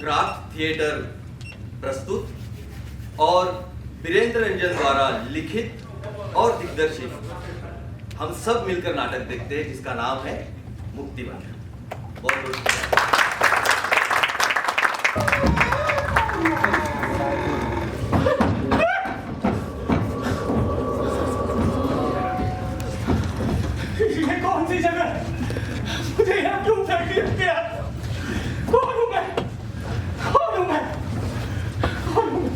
Craft theatre प्रस्तुत और वीरेंद्र रंजन द्वारा लिखित और दिग्दर्शित हम सब मिलकर नाटक देखते हैं जिसका नाम है मुक्तिबंधन। बहुत बहुत ये कौन सी जगह? मुझे यहाँ क्यों फेंक दिया? कौन हूँ मैं? कौन हूँ मैं? कौन हूँ मैं?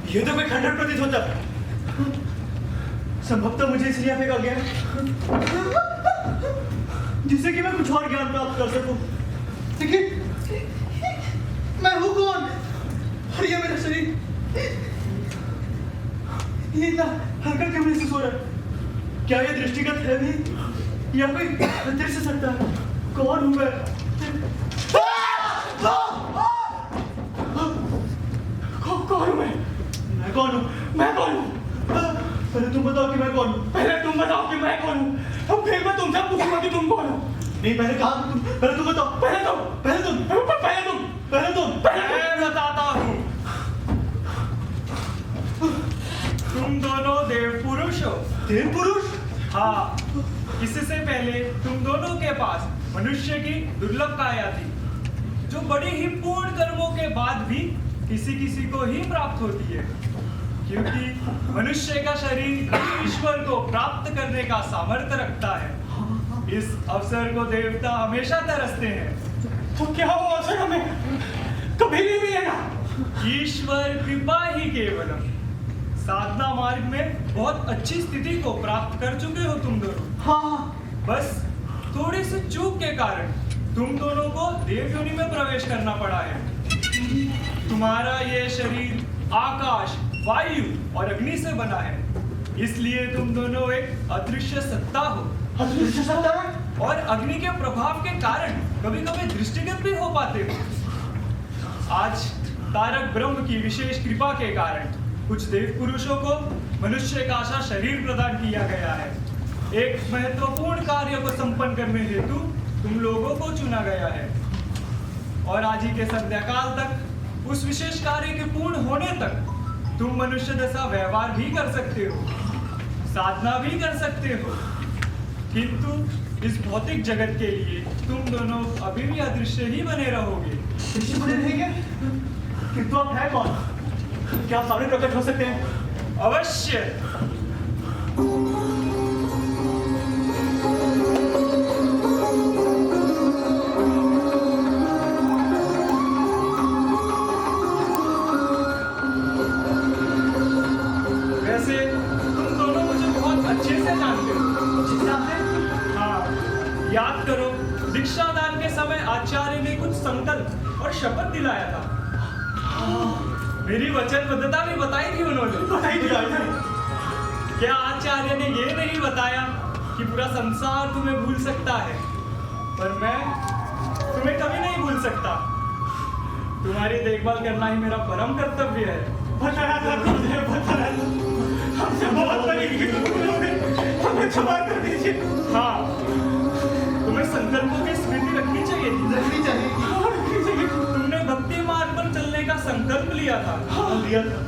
ये तो कोई खंडर प्रतीत होता। संभवतः मुझे इसलिए फेंका गया जिससे कि मैं कुछ और ज्ञान प्राप्त कर सकूं। लेकिन मैं हूं कौन? और ये मेरा शरीर ये इतना हरकत क्यों महसूस हो रहा है? क्या ये दृष्टिगत है भी या कोई दृश्य सकता है? कौन हूं मैं? कौन हूं मैं? मैं कौन हूं? मैं कौन हूं? पहले तुम बताओ कि मैं कौन हूं। पहले तुम बताओ कि मैं कौन हूं। अब फिर मैं तुमसे पूछूंगा कि तुम कौन हो। नहीं, पहले तुम बताओ। पहले तुम मैं बताता हूँ। तुम दोनों देव पुरुष हो। देव पुरुष? हाँ, इससे पहले तुम दोनों के पास मनुष्य की दुर्लभ काया थी, जो बड़ी ही पूर्ण कर्मों के बाद भी किसी किसी को ही प्राप्त होती है, क्योंकि मनुष्य का शरीर ईश्वर को प्राप्त करने का सामर्थ्य रखता है। इस अवसर को देवता हमेशा तरसते हैं। तो क्या वो अवसर हमें कभी नहीं मिलेगा? ईश्वर कृपा ही केवलम। साधना मार्ग में बहुत अच्छी स्थिति को प्राप्त कर चुके हो तुम दोनों। हाँ, बस थोड़ी सी चूक के कारण तुम दोनों को देव योनि में प्रवेश करना पड़ा है। तुम्हारा ये शरीर आकाश, वायु और अग्नि से बना है, इसलिए तुम दोनों एक अदृश्य सत्ता हो। अदृश्य सत्ता? और अग्नि के प्रभाव के कारण कभी कभी दृष्टिगत भी हो पाते हो। आज तारक ब्रह्म की विशेष कृपा के कारण कुछ देव पुरुषों को मनुष्य का सा शरीर प्रदान किया गया है। एक महत्वपूर्ण कार्य को संपन्न करने हेतु तुम लोगों को चुना गया है, और आज ही के संध्याकाल तक उस विशेष कार्य के पूर्ण होने तक तुम मनुष्य जैसा व्यवहार भी कर सकते हो, साधना भी कर सकते हो, किंतु इस भौतिक जगत के लिए तुम दोनों अभी भी अदृश्य ही बने रहोगे। दृश्य बने रहेंगे? किंतु आप हैं कौन? क्या आप सामने प्रकट हो सकते हैं? अवश्य। वैसे तुम दोनों मुझे बहुत अच्छे से जानते हो। हाँ, याद करो, दीक्षादान के समय आचार्य ने कुछ संकल्प और शपथ दिलाया था। मेरी वचनबद्धता भी बताई थी उन्होंने। क्या आचार्य ने ये नहीं बताया कि पूरा संसार तुम्हें भूल सकता है, पर मैं तुम्हें कभी नहीं भूल सकता। तुम्हारी देखभाल करना ही मेरा परम कर्तव्य है। बताया था गुरुदेव, बताया था। हमसे बहुत बड़ी गलती हो गई, हमें क्षमा कर दीजिए। हाँ, तुम्हें संकल्पों की स्मृति रखनी चाहिए थी। रखनी चाहिए। तुमने भक्ति मार्ग पर चलने का संकल्प लिया था। हाँ, लिया था।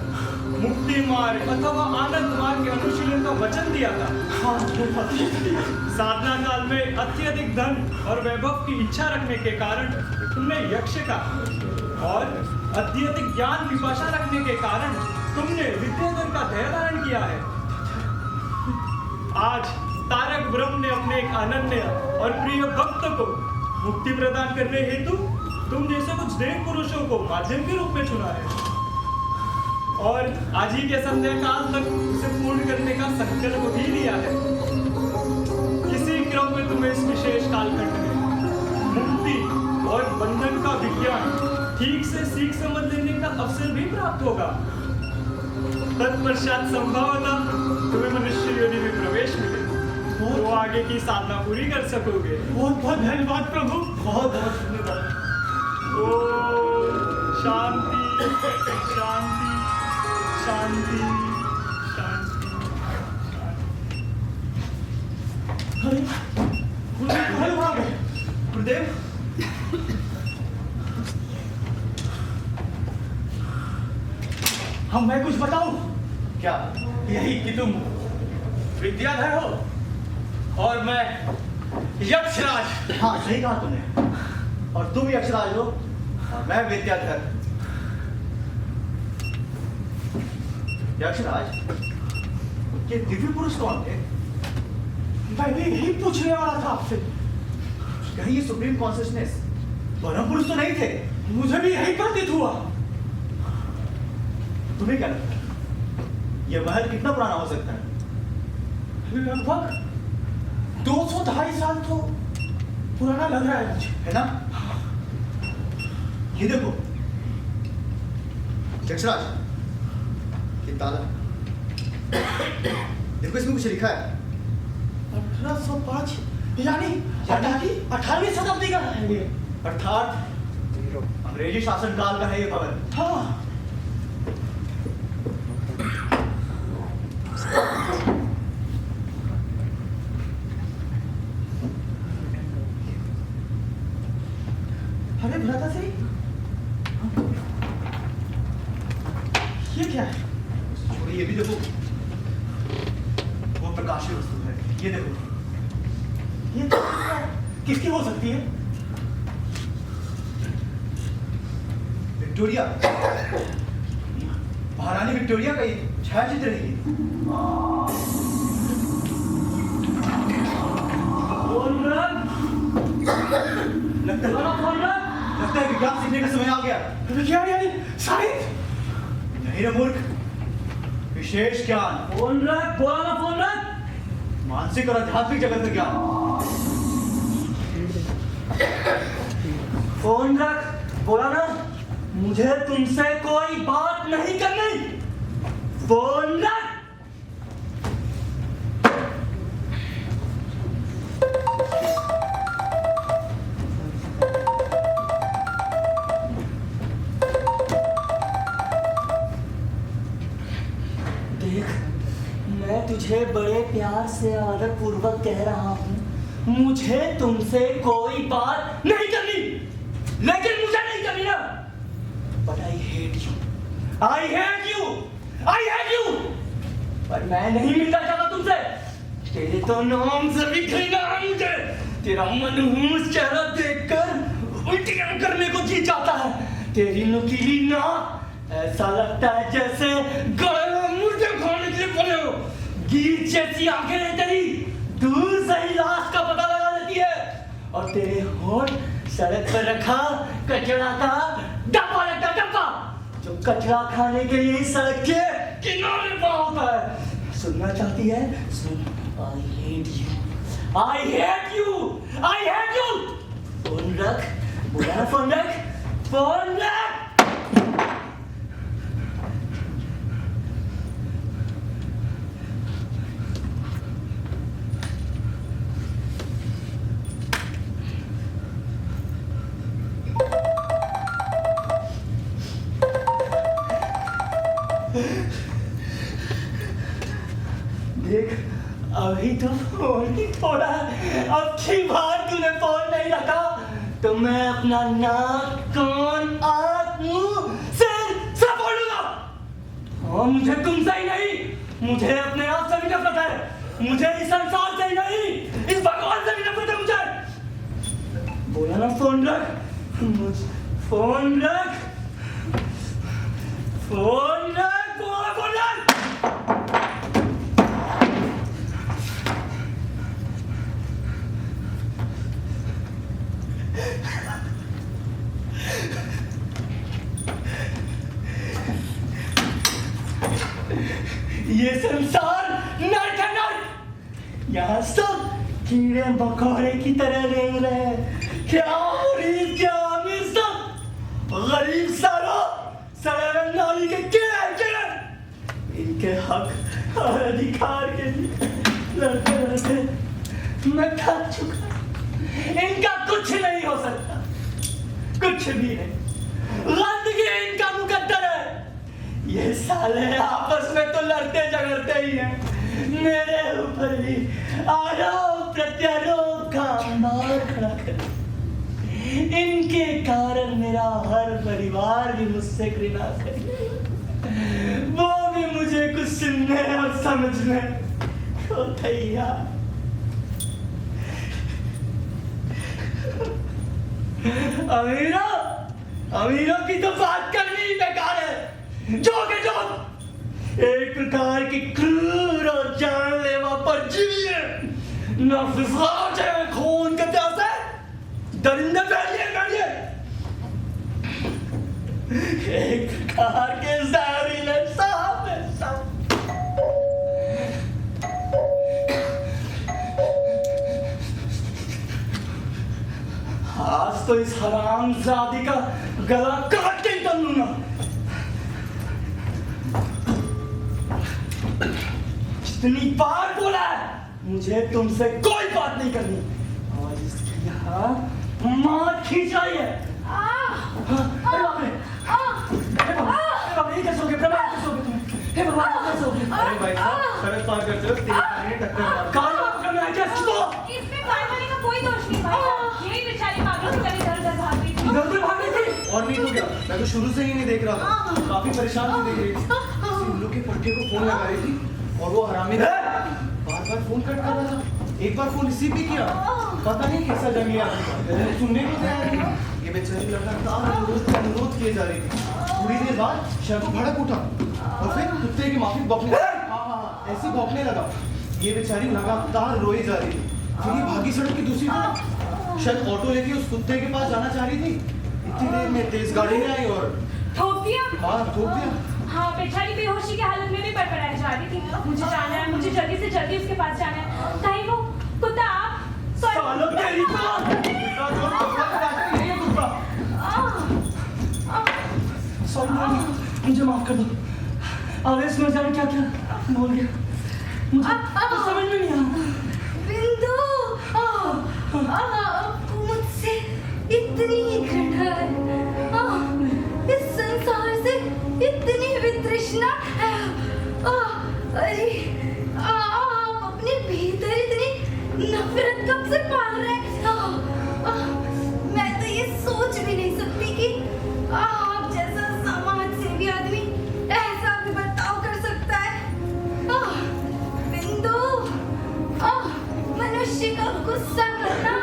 मुक्ति मार्ग अथवा आनंद मार्ग के अनुशीलन का वचन दिया था। हाँ, साधना काल में अत्यधिक धन और वैभव की इच्छा रखने के कारण तुमने यक्ष का, और अत्यधिक ज्ञान पिपाशा रखने के कारण तुमने विद्याधर का देह धारण किया है। आज तारक ब्रह्म ने अपने एक अनन्य और प्रिय भक्त को मुक्ति प्रदान करने हेतु तुम जैसे कुछ देव पुरुषों को माध्यम के रूप में चुना है, और आज ही के संध्याकाल तक उसे पूर्ण करने का संकल्प भी लिया है। इसी क्रम में तुम्हें इस विशेष कालखंड में मुक्ति और बंधन का विज्ञान ठीक से सीख समझ लेने का अवसर भी प्राप्त होगा। तत्पश्चात संभवतः तुम्हें मनुष्य योनि में प्रवेश मिले, तो आगे की साधना पूरी कर सकोगे। बहुत बहुत धन्यवाद प्रभु, बहुत बहुत धन्यवाद। ओम शांति शांति शांति। शांति शांति। अरे गुरुदेव कहाँ गए? गुरुदेव हम मैं कुछ बताऊं क्या? यही कि तुम विद्याधर हो और मैं यक्षराज। हाँ सही कहा तुमने। और तुम यक्षराज हो और मैं विद्याधर। यक्षराज ये दिव्य पुरुष कौन थे? मैं भी यही पूछने वाला था आपसे। कहीं ये सुप्रीम कॉन्शियसनेस परम पुरुष तो नहीं थे? मुझे भी यही प्रतीत हुआ। तुम्हें क्या लगता है ये महल कितना पुराना हो सकता है? लगभग 200-250 साल तो पुराना लग रहा है मुझे, है ना? ये देखो यक्षराज, ये ताला देखो, इसमें कुछ लिखा है 1805, यानी 18वीं शताब्दी का है ये, अर्थात अंग्रेजी शासनकाल का है ये भवन। हाँ अरे भ्राता श्री, ये क्या है? छोड़िए, ये भी देखो, वो प्रकाशीय वस्तु है। ये देखो, ये किसकी हो सकती है? विक्टोरिया, महारानी विक्टोरिया का ये छायाचित्र है। लगता है विज्ञान सीखने का समय आ गया। विज्ञान यानी साइंस? नहीं रे मूर्ख, विशेष ज्ञान। फोन रख, बोला फोन रख। मानसिक और आध्यात्मिक जगत में ज्ञान। फोन रख, बोला ना, मुझे तुमसे कोई बात नहीं करनी। फोन रख। तुझे बड़े प्यार से आदर पूर्वक कह रहा हूँ, मुझे तुमसे कोई बात नहीं करनी, लेकिन मुझे नहीं करनी ना। But I hate you, I hate you, I hate you। पर मैं नहीं मिलना चाहता तुमसे। तेरे तो नाम से भी घृणा है मुझे। तेरा मनहूस चेहरा देखकर उल्टियां करने को जी जाता है। तेरी नुकीली नाक, ऐसा लगता है जैसे गले में मुर्गे खाने के लिए पड़े हो। गीत जैसी आंखें हैं तेरी, दूर से ही लाश का पता लगा लेती है। और तेरे होंठ सड़क पर रखा कचरा का डब्बा लगता, डब्बा जो कचरा खाने के लिए सड़क के किनारे पर होता है। सुनना चाहती है? सुन, I hate you, I hate you, I hate you। Phone रख, बोला फोन रख, फोन रख। देख, अभी तो फोन ही थोड़ा, अब की बार तूने फोन नहीं रखा तो मैं अपना नाक, कान, आँख, मुंह, सिर सब फोड़ूंगा। हाँ, मुझे तुमसे ही नहीं, मुझे अपने आप से भी नफरत है। मुझे इस संसार से ही नहीं, इस भगवान से भी नफरत है मुझे। बोला ना फोन रख, फोन रख, फोन रख, बोला फोन रख। ये संसार नरक है, नरक। यहाँ सब कीड़े मकोड़े की तरह रेंग रहे हैं। क्या गरीब, क्या अमीर, सब गरीब सारो सड़े नाली के कीड़े। इनके हक और अधिकार के लिए लड़ते लड़ते मैं थक चुका। इनका कुछ नहीं हो सकता, कुछ भी नहीं। गंदगी इनका मुकद्दर है। ये साले आपस में तो लड़ते झगड़ते ही हैं, मेरे ऊपर भी आरोप प्रत्यारोप का अंबार खड़ा कर। इनके कारण मेरा हर परिवार भी मुझसे घृणा करे, वो भी मुझे कुछ सुनने और समझने को तैयार। अमीरों की तो बात करनी ही बेकार है। जो के जो एक प्रकार की क्रूर और जानलेवा परजीवी है, न फिसलाव है खून के प्यासे दरिंदे बैठिए एक प्रकार के जहरीले सांप है सांप। आज तो इस हरामजादी का गला काट के निकल लूंगा। जितनी बार बोला है मुझे तुमसे कोई बात नहीं करनी, और इसकी यहाँ मार खींचाई है। अरे बाप रे, ये कैसे हो गया? प्रभाव कैसे हो गया तुम्हें? हे भगवान कैसे हो गया? अरे भाई साहब सड़क पार करते हो तेज गाड़ी ने टक्कर मार दी। कार पकड़ना है क्या इसको? इसमें कार वाले का कोई दोष नहीं भाई, यही बेचारी पागल की तरह इधर-उधर भाग रही थी। इधर भाग रही थी? और नहीं तो क्या, मैं तो शुरू से ही नहीं देख रहा था, काफी परेशान से देख रही थी। सिल्लू के पट्टे को फोन लगा रही थी और वो हरामी बार बार फोन कट कर रहा था। एक बार फोन रिसीव भी किया, पता नहीं कैसा जंगली आदमी था, सुनने को तैयार नहीं था। ये बेचारी लगातार अनुरोध किए जा रही थी। थोड़ी देर बाद शर्त भड़क उठा और फिर कुत्ते की माफी बकने ऐसे भौंकने लगा। ये बेचारी लगातार रोई जा रही थी। फिर ये भागी सड़क की दूसरी तरफ शायद ऑटो लेके उस कुत्ते के पास जाना चाह रही थी। इतनी देर में तेज गाड़ी में आई और ठोक दिया? हाँ ठोक दिया। हाँ, बेचारी बेहोशी की हालत में भी बड़बड़ाई जा रही थी। मुझे जाना है, मुझे जल्दी से जल्दी उसके पास जाना है। कहीं वो कुत्ता आप सालों तेरी मुझे माफ कर दो, आवेश में जाने क्या क्या बोल गया, मुझे तो समझ में नहीं आया। बिंदु, आपको मुझसे इतनी घृणा है, इस संसार से इतनी वितृष्णा है। अरे आप अपने भीतर इतनी नफरत कब से पाल रहे हैं? मैं तो ये सोच भी नहीं सकती कि आप जैसा समाज सेवी आदमी ऐसा भी बर्ताव कर सकता है। बिंदु, मनुष्य का गुस्सा करना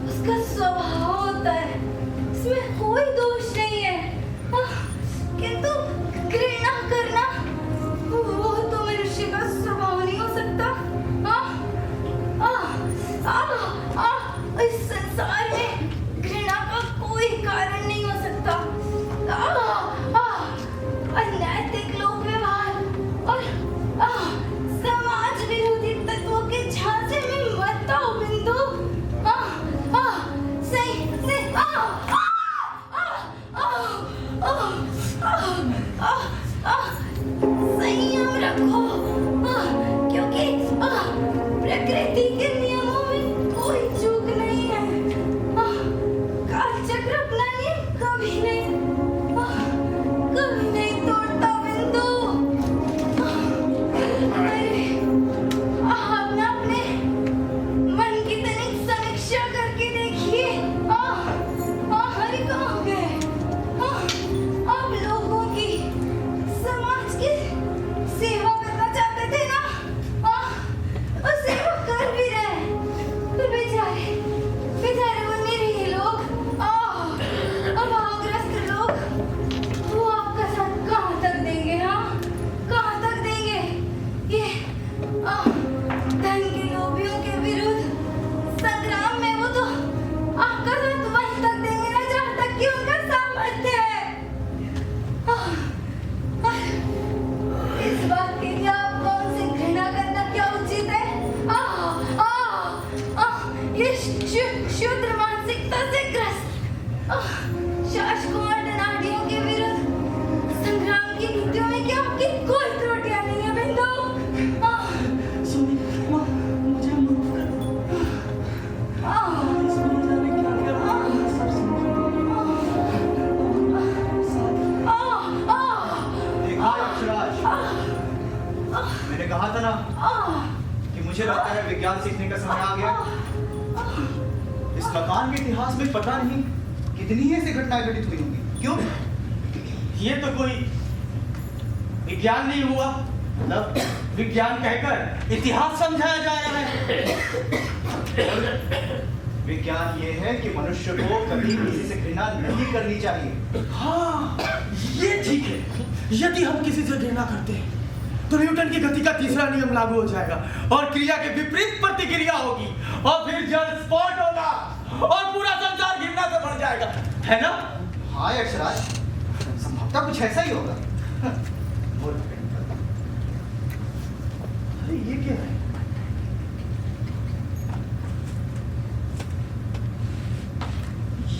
उसका स्वभाव होता है, इसमें कोई दोष नहीं है। किंतु घृणा करना वो तो मनुष्य का स्वभाव नहीं हो सकता। इस संसार में घृणा का कोई कारण नहीं हो सकता। अनैतिक लोक व्यवहार और समाज विरोधी तत्वों के झांसे में मत आओ बिंदु। संयम रखो, क्योंकि प्रकृति के नियमों में कोई चूक नहीं है। कालचक्र अपना नियम कभी नहीं तोड़ता बिंदु। अरे आप ना अपने मन की तनिक समीक्षा करके देखिए। हरि कहाँ गए? आप लोगों की समाज की सेवा करना चाहते थे ना, और सेवा कर भी रहे। तो बेचारे वो निरीह लोग, अभावग्रस्त लोग, वो आपका साथ कहाँ तक देंगे? कहाँ तक देंगे? ये धन के लोभियों के विरुद्ध संग्राम में वो तो आपका साथ वहीं तक देंगे ना जहाँ तक कि उनका सामर्थ्य है। इस बात के लिए आप कौन सी घृणा करना क्या उचित है? ये शूद्र मानसिकता से ग्रस्त शासकों और डनाडियों के विरुद्ध संग्राम की नीतियों में क्या आपकी कोई त्रुटियां नहीं है बिंदु? सुनी मुझे माफ कर दो। इसमें जाने क्या क्या सब समझ कहा था ना आह, कि मुझे लगता है विज्ञान सीखने का समय आ गया। इस मकान के इतिहास में पता नहीं कितनी ऐसी घटनाएं घटित हुई होंगी। क्यों? ये तो कोई विज्ञान नहीं हुआ, मतलब विज्ञान कहकर इतिहास समझाया जा रहा है। विज्ञान ये है कि मनुष्य को कभी किसी से घृणा नहीं करनी चाहिए। हाँ, ये ठीक है। यदि हम किसी से घृणा करते हैं तो न्यूटन की गति का तीसरा नियम लागू हो जाएगा और क्रिया के विपरीत प्रतिक्रिया होगी और फिर जल स्पॉट होगा और पूरा संसार घृणा से भर जाएगा, है ना? हाँ यक्षराज, संभवतः कुछ ऐसा ही होगा। अरे ये क्या है?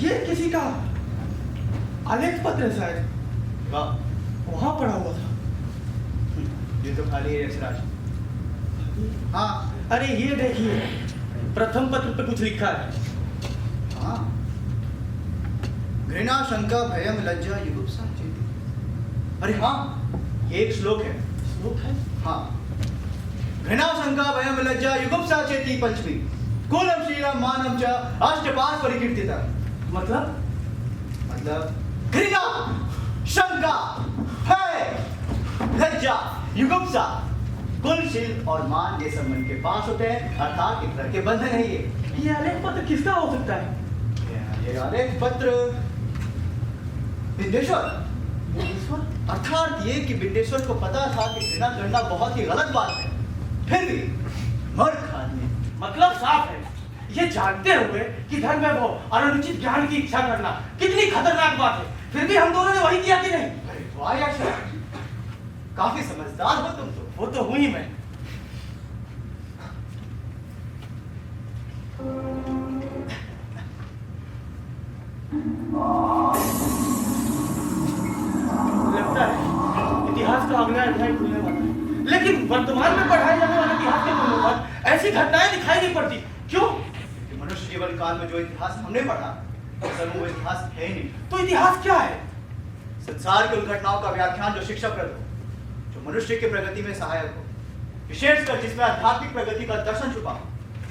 ये किसी का आलेख पत्र है शायद, वहां पड़ा हुआ था। ये तो खाली है यक्षराज। हाँ अरे ये देखिए, प्रथम पत्र पे कुछ लिखा है। हाँ, घृणा शंका भयम लज्जा युगुप्सा चेति। अरे हाँ, ये एक श्लोक है। श्लोक है? हाँ, घृणा शंका भयम लज्जा युगुप्सा चेति पंचमी कुलम शीलम मानम च अष्टपाश परिकीर्तिता। मतलब घृणा, शंका, भय, लज्जा, युगुप्सा, कुलशील और मान ये सब मन के पास होते हैं, अर्थात एक तरह के बंधन है ये आलेख पत्र किसका हो सकता है? ये आलेख पत्र बिंदेश्वर, अर्थात ये कि बिंदेश्वर को पता था कि घृणा करना बहुत ही गलत बात है, फिर भी मूर्ख आदमी। मतलब साफ है, ये जानते हुए कि धन वैभव और अनुचित ज्ञान की इच्छा करना कितनी खतरनाक बात है, फिर भी हम दोनों ने वही किया कि नहीं? अरे वाह यक्षराज, काफी समझदार हो तुम तो। वो तो हुई मैं। लगता है इतिहास का अगला अध्याय खुलने वाला है, लेकिन वर्तमान में पढ़ाए जाने वाले इतिहास के पन्नों पर ऐसी घटनाएं दिखाई नहीं पड़ती। क्यों? कि मनुष्य जीवन काल में जो इतिहास हमने पढ़ा, असल में वो इतिहास है ही नहीं। तो इतिहास क्या है? संसार की उन घटनाओं का व्याख्यान जो शिक्षाप्रद हो, जो मनुष्य की प्रगति में सहायक हो, विशेषकर जिसमें आध्यात्मिक प्रगति का दर्शन छुपा हो,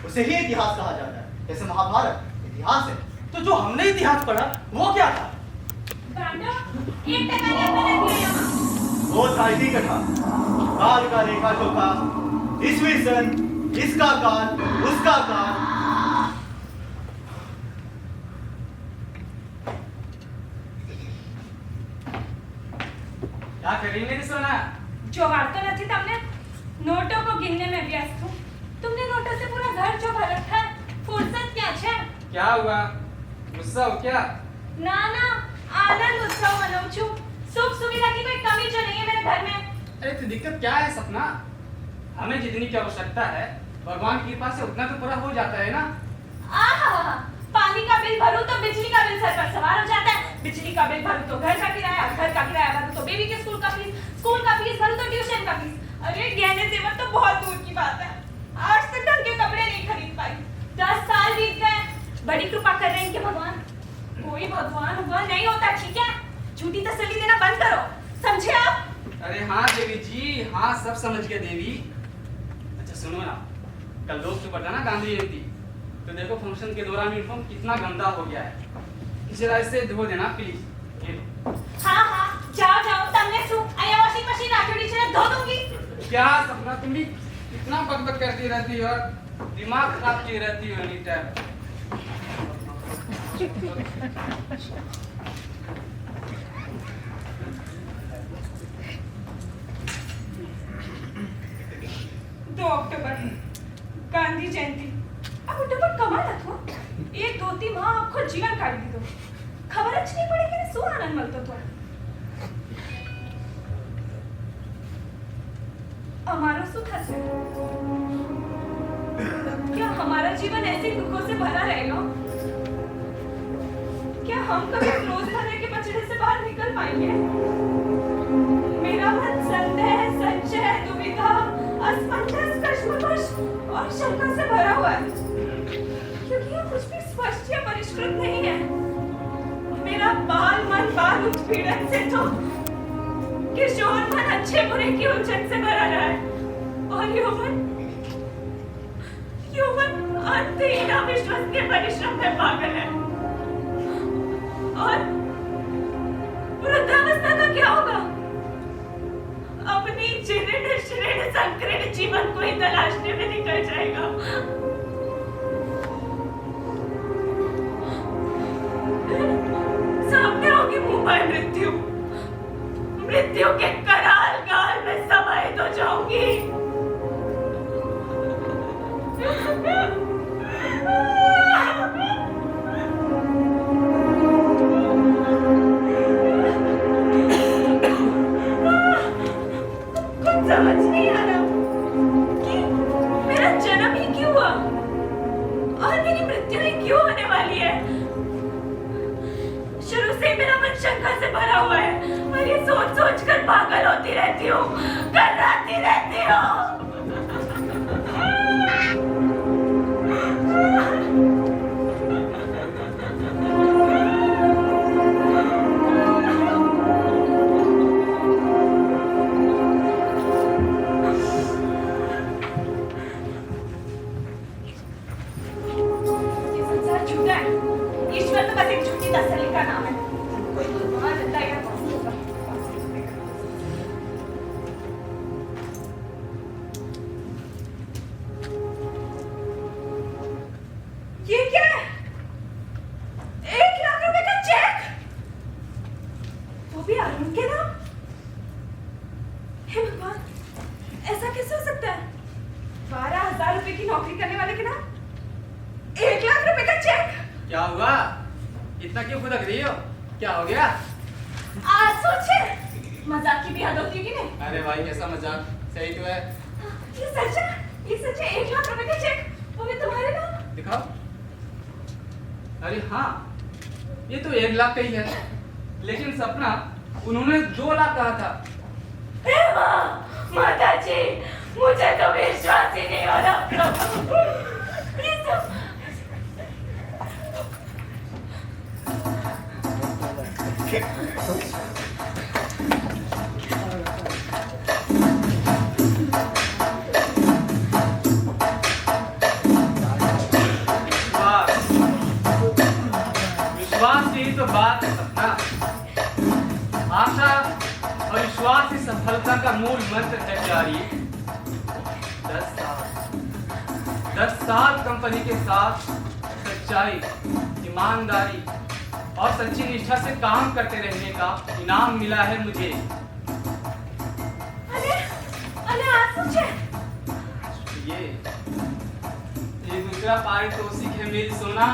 उसे ही इतिहास कहा जाता है। जैसे महाभारत इतिहास है। तो जो हमने इतिहास पढ़ा वो क्या था? वो था इसी कथा, काल का रेखा चोखा, ईस्वी सन, इसका काल, उसका काल। क्या कर रही मेरी सोना? जोगाड़ तो नहीं तुमने, नोटों को गिनने में व्यस्त हूँ। तुमने नोटों से पूरा घर चौंका रखा है, फुर्सत क्या है? क्या हुआ? गुस्सा हो क्या? ना ना, आनंद उत्सव मनाऊं छू। सुख सुविधा की कोई कमी जो नहीं है मेरे घर में। अरे तो दिक्कत क्या है सपना? हमें जितनी की आवश्यकता है भगवान की कृपा से उतना तो पूरा हो जाता है ना। आहा, पानी का बिल भरूं तो बिजली का बिल सर पर सवार हो जाता है, बिजली का बिल भरूं तो घर का किराया, घर का किराया भरूं तो बेबी के स्कूल का फीस, स्कूल का फीस भरूं तो ट्यूशन का फीस। अरे गहने जेवर तो बहुत दूर की बात है, आज तक ढंग के कपड़े नहीं खरीद पाई। 10 साल बीत गए, बड़ी कृपा कर रहे हैं इनके भगवान। कोई भगवान हुआ नहीं होता, ठीक है? झूठी तसल्ली देना बंद करो, समझे आप? अरे हाँ देवी जी, हाँ सब समझ गए देवी। अच्छा सुनो ना, कल दोस्त को पता ना गांधी जयंती, तो देखो फंक्शन के दौरान यूनिफॉर्म कितना गंदा हो गया है। जरा इसे धो देना प्लीज। ये लो। हाँ हाँ, जाओ जाओ, तमने सु आया वॉशिंग मशीन आके नीचे धो दूंगी। क्या सपना, तुम भी इतना बकबक करती रहती हो और दिमाग खराब की रहती हो एनी टाइम। दो अक्टूबर गांधी जयंती। अब उठपट कमाल હતો એક ધોતી માં આખો જીવન કાઢી દીધો, ખબર જ નહીં પડી કે શું આનંદ મળતો હતો। हमारा શું થશે? क्या हमारा जीवन ऐसे दुखों से भरा रहेगा? क्या हम कभी रोजमर्रा के पचड़े से बाहर निकल पाएंगे? मेरा मन संदेह, संशय, दुविधा, असमंजस, कश्मकश और शंका से भरा हुआ है, क्योंकि यह कुछ भी स्पष्ट या परिष्कृत नहीं है। मेरा बाल मन बाल उत्पीड़न से तो किशोर मन अच्छे बुरे की उलझन से भरा रहा है और ह्यूमन अंतहीन अविश्वसनीय परिश्रम में पागल है। और वृद्धावस्था का क्या होगा? अपनी जीर्ण शीर्ण संकीर्ण जीवन को ही तलाशने में निकल जाएगा। सामने होगी मुंह पर मृत्यु, मृत्यु के कराल काल में समाहित हो जाऊंगी। कुछ समझ नहीं आ रहा कि मेरा जन्म ही क्यों हुआ और मेरी मृत्यु ही क्यों होने वाली है। शुरू से मेरा मन शंका से भरा हुआ है और ये सोच सोच कर पागल होती रहती हूँ, कर्राती रहती हूँ। ये संसार झूठा है। ईश्वर तो बस एक झूठी तसल्ली का नाम है। कोई भगवान अल्लाह या कौन होगा? ये क्या है? 1 लाख रुपए का चेक, वो भी अरुण के नाम। हे भगवान, ऐसा कैसे हो सकता है? 12,000 रुपए की नौकरी करने वाले के नाम 1 लाख रुपए का चेक। क्या हुआ? इतना क्यों खुदक रही हो? क्या हो गया? आज सोचे मजाक की भी हद होती है कि नहीं? अरे भाई कैसा मजाक, सही तो है। ये सच है 1 लाख रुपए का चेक, वो भी तुम्हारे नाम। दिखाओ। अरे हाँ, ये तो 1 लाख का ही है, लेकिन सपना उन्होंने 2 लाख कहा था। हे माँ, माता जी, मुझे तो विश्वास ही नहीं हो रहा प्रभु। ये सब विश्वास यही तो बात है सपना। आशा और विश्वास ही सफलता का मूल मंत्र है प्यारी। 10 साल कंपनी के साथ सच्चाई, ईमानदारी और सच्ची निष्ठा से काम करते रहने का इनाम मिला है मुझे। अरे आज सोचे ये दूसरा पारितोषिक है मेरी सोना।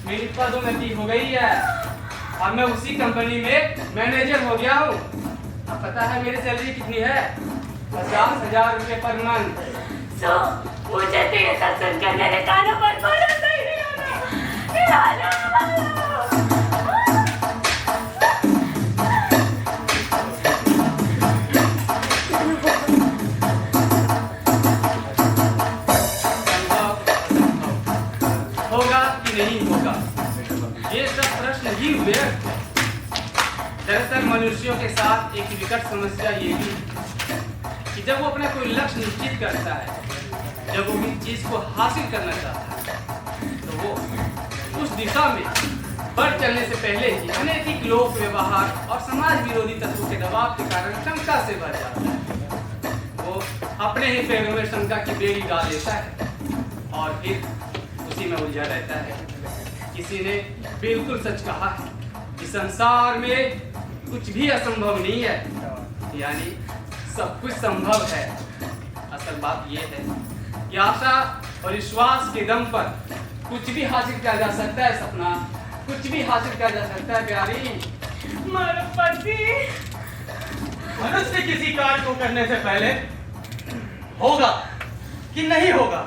मेरी पदोन्नति हो गई है और मैं उसी कंपनी में मैनेजर हो गया हूँ। अब पता है मेरी सैलरी कितनी है? 50,000 रुपए पर मंथ। सो मुझे तेरे सत्संग के मेरे कानों पर भरोसा ही नहीं हो रहा। दरअसल मनुष्यों के साथ एक विकट समस्या ये भी है कि जब वो अपना कोई लक्ष्य निश्चित करता है, जब वो किसी चीज को हासिल करना चाहता है, तो वो उस दिशा में बढ़ चलने से पहले ही अनैतिक लोक व्यवहार और समाज विरोधी तत्वों के दबाव के कारण शंका से भर जाता है। वो अपने ही पैरों में शंका की बेड़ी डाल देता है और फिर उसी में उलझा रहता है। किसी ने बिल्कुल सच कहा है कि संसार में कुछ भी असंभव नहीं है, यानी सब कुछ संभव है। असल बात यह है कि आशा और विश्वास के दम पर कुछ भी हासिल किया जा सकता है सपना, कुछ भी हासिल किया जा सकता है प्यारी। मरुपति, मनुष्य किसी कार्य को करने से पहले होगा कि नहीं होगा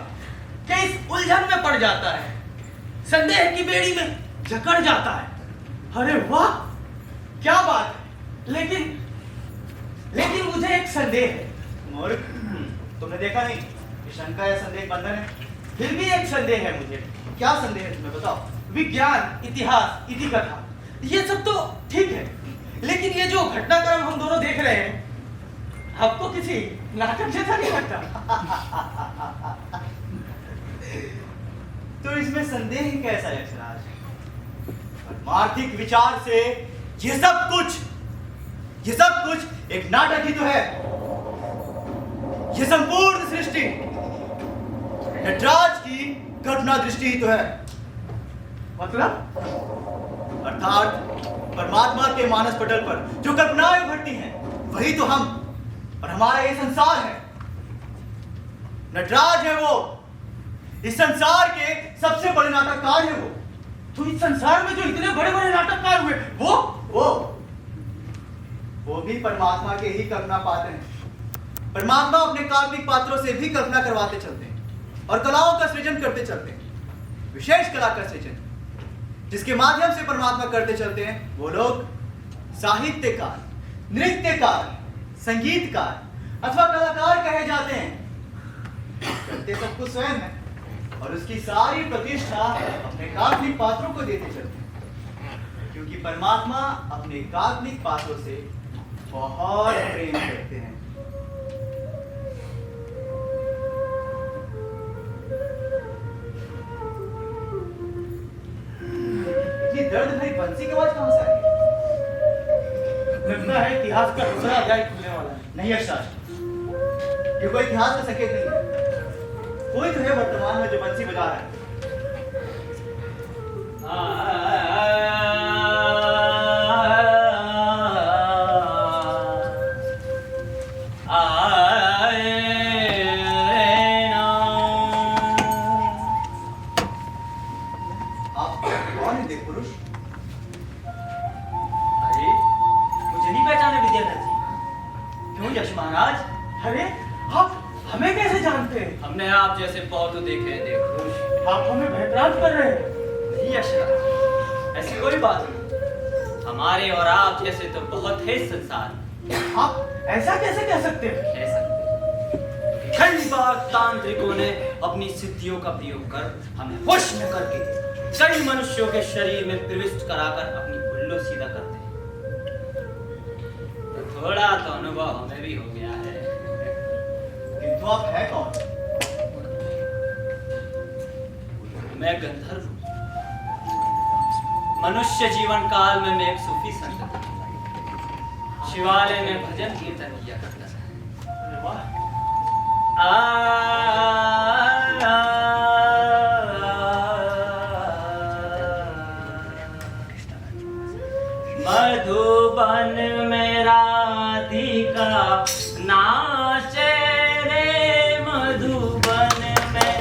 क्या इस उलझन में पड़ जाता है, संदेह की बेड़ी में जकड़ जाता है। अरे वाह क्या बात है, लेकिन मुझे एक संदेह है। मूर्ख, तुमने देखा नहीं ये शंका या संदेह बंधन है, फिर भी एक संदेह है मुझे। क्या संदेह है तुम्हें बताओ? विज्ञान, इतिहास, इतिकथा ये सब तो ठीक है, लेकिन ये जो घटनाक्रम हम दोनों देख रहे हैं आपको किसी नाटक जैसा नहीं लगता? तो इसमें संदेह कैसा है यशराज? परमार्थिक विचार से ये सब कुछ एक नाटक ही तो है। ये संपूर्ण सृष्टि नटराज की कल्पना दृष्टि ही तो है। मतलब अर्थात परमात्मा के मानस पटल पर जो कल्पनाएं उभरती हैं वही तो हम और हमारा ये संसार है। नटराज है वो, इस संसार के सबसे बड़े नाटककार है वो। तो इस संसार में जो इतने बड़े बड़े नाटककार हुए वो भी परमात्मा के ही कल्पना पाते हैं। परमात्मा अपने काल्पनिक पात्रों से भी कल्पना करवाते चलते हैं और कलाओं का सृजन करते चलते हैं। विशेष कला का सृजन जिसके माध्यम से परमात्मा करते चलते हैं वो लोग साहित्यकार, नृत्यकार, संगीतकार अथवा कलाकार कहे जाते हैं। करते सब कुछ स्वयं है और उसकी सारी प्रतिष्ठा अपने काल्पनिक पात्रों को देते चलते हैं, क्योंकि परमात्मा अपने काल्पनिक पात्रों से बहुत प्रेम करते हैं। ये दर्द भरी बंसी की आवाज कहां से आई? लगता है इतिहास का दूसरा अध्याय खुलने वाला है। नहीं यशराज, ये कोई इतिहास का संकेत नहीं है। कोई तो है वर्तमान में जो बंसी बजा रहा है। आप कौन है देव पुरुष? अरे मुझे नहीं पहचाने विद्याधर जी? क्यों यश महाराज? अरे आप हमें कैसे जानते हैं? हमने आप जैसे बहुत देखे हैं देखो। आप हमें भयभ्रांत कर रहे हैं। नहीं यशराज, ऐसी कोई बात नहीं। हमारे और आप जैसे तो बहुत है इस संसार में। आप ऐसा कैसे कह सकते हैं? कह सकते हैं। कई बार तांत्रिकों ने अपनी सिद्धियों का प्रयोग कर हमें वश में करके कई मनुष्यों के शरीर में प्रविष्ट कराकर अपनी उल्लू सीधा करते हैं। तो थोड़ा तो अनुभव हमें भी हो गया है। किंतु आप है कौन? मैं गंधर्व हूं। मनुष्य जीवन काल में मैं एक सूफी संत था। शिवालय में भजन कीर्तन किया करता था। अरे वाह, मधुबन में राधिका नाचे रे, मधुबन में